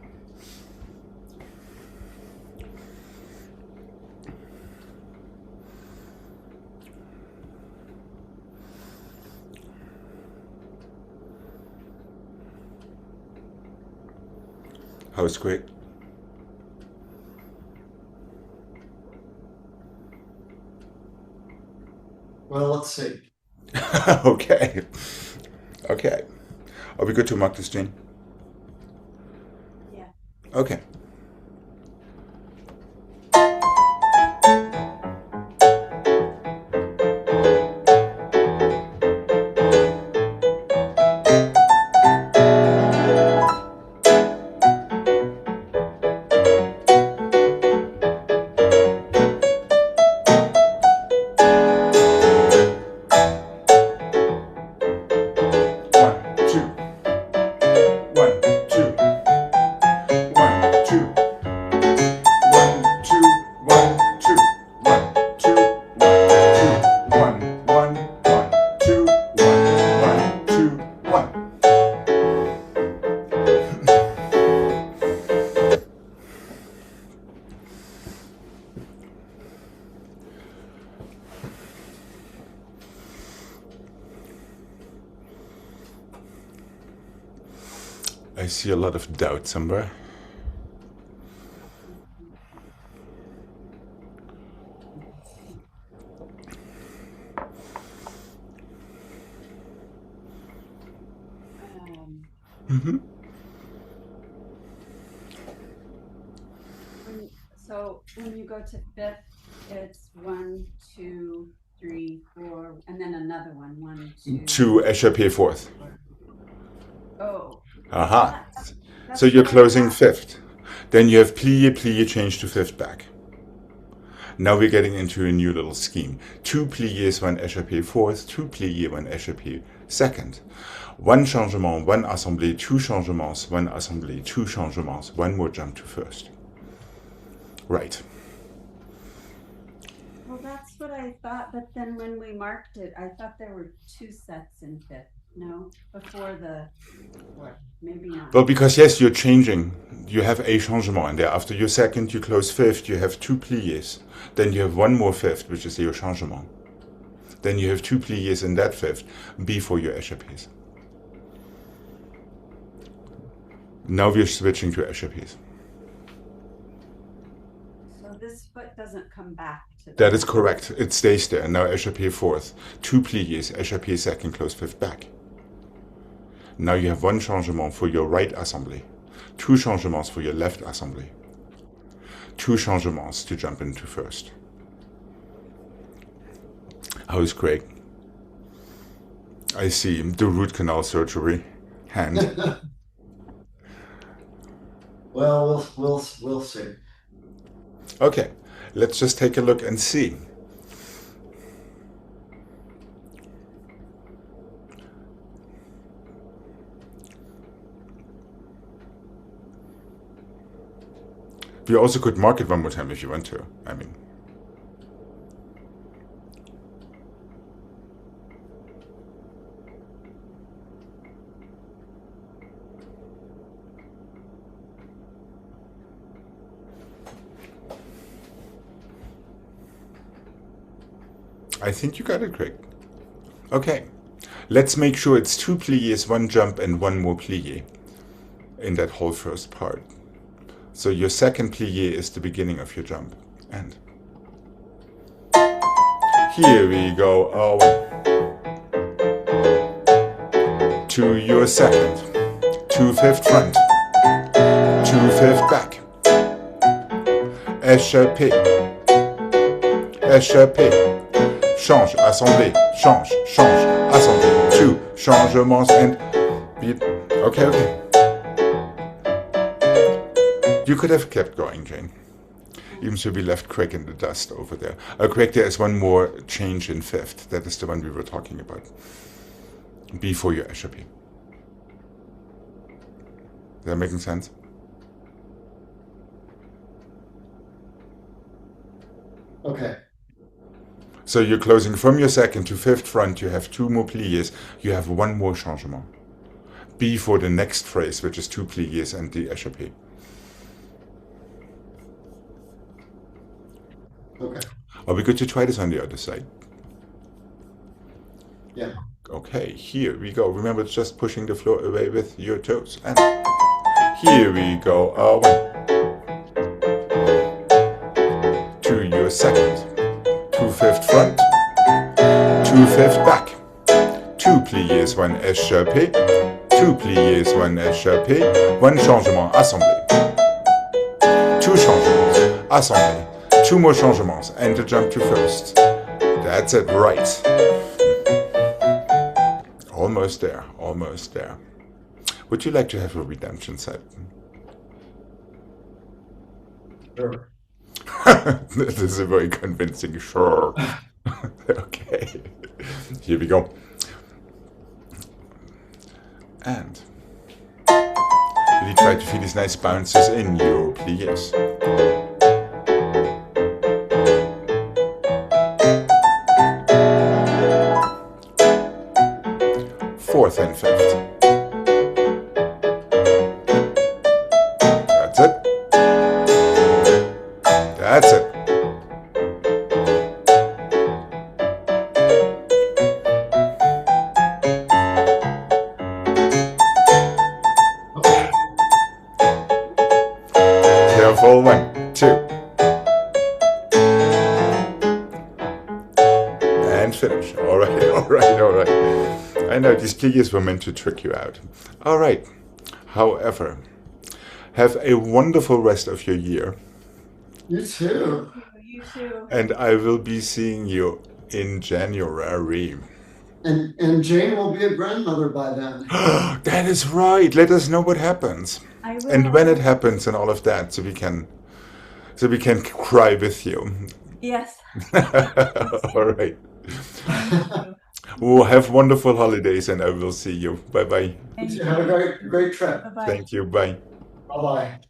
How's Gregg? Well, let's see. Okay. Okay. Are we good to mark this, Jane? Yeah. Okay. I see a lot of doubt somewhere. So when you go to fifth, it's 1, 2, 3, 4, and then another one. 1, 2. To échappé fourth. Oh. Aha. That's So you're what I closing thought. fifth. Then you have plié, plié, change to fifth back. Now we're getting into a new little scheme. 2 pliés, 1 échappé fourth, 2 pliés, 1 échappé second. 1 changement, 1 assemblée, 2 changements, 1 assemblée, 2 changements, 1 more jump to first. Right. Well, that's what I thought, but then when we marked it, I thought there were 2 sets in fifth. No, before the what? Maybe not. Well, because yes, you're changing. You have a changement, and there after your second, you close fifth, you have 2 pliés. Then you have 1 more fifth, which is your changement. Then you have 2 pliés in that fifth before your échappés. Now we're switching to échappés. So this this foot doesn't come back to That is correct. It stays there. Now échappé fourth. 2 pliés, échappé second, close fifth back. Now you have 1 changement for your right assemblée. 2 changements for your left assemblée. 2 changements to jump into first. How is Gregg? I see the root canal surgery hand. Well, we'll see. Okay, let's just take a look and see. We also could mark it one more time if you want to. I mean, I think you got it, Gregg. Okay, let's make sure it's 2 pliés, 1 jump, and 1 more plié in that whole first part. So your second plié is the beginning of your jump. And here we go. Oh, to your second. 2 fifth front. 2 fifth back. Échappé. Échappé. Change, assemblée. Change, change, assemblée. 2 changements and beat. Okay, okay. You could have kept going, Jane. Even so, we left Gregg in the dust over there. Gregg, there is one more change in fifth. That is the one we were talking about. Before your échappé. Is that making sense? Okay. So you're closing from your second to fifth front. You have 2 more pliés. You have 1 more changement. Before the next phrase, which is 2 pliés and the échappé. Okay. Are we good to try this on the other side? Yeah. Okay, here we go. Remember, it's just pushing the floor away with your toes. And here we go. To your second. 2 fifth front. 2 fifth back. 2 pliés, 1 échappé. 2 pliés, 1 échappé. 1 changement, assemblée. 2 changements, assemblée. 2 more changements and to jump to first. That's it, right. Almost there, almost there. Would you like to have a redemption set? Sure. This is a very convincing sure. Okay, here we go. And really try to feel these nice bounces in your pliés. Fourth and fifth. That's it. That's it. Careful, 1, 2. And finish. All right, all right, all right. I know these pliés were meant to trick you out. All right. However, have a wonderful rest of your year. You too. You too. And I will be seeing you in January. And Jane will be a grandmother by then. That is right. Let us know what happens. I will. And when it happens and all of that, so we can cry with you. Yes. All right. Well, have wonderful holidays, and I will see you. Bye bye. Thank you. Have a great trip. Bye-bye. Thank you. Bye. Bye bye.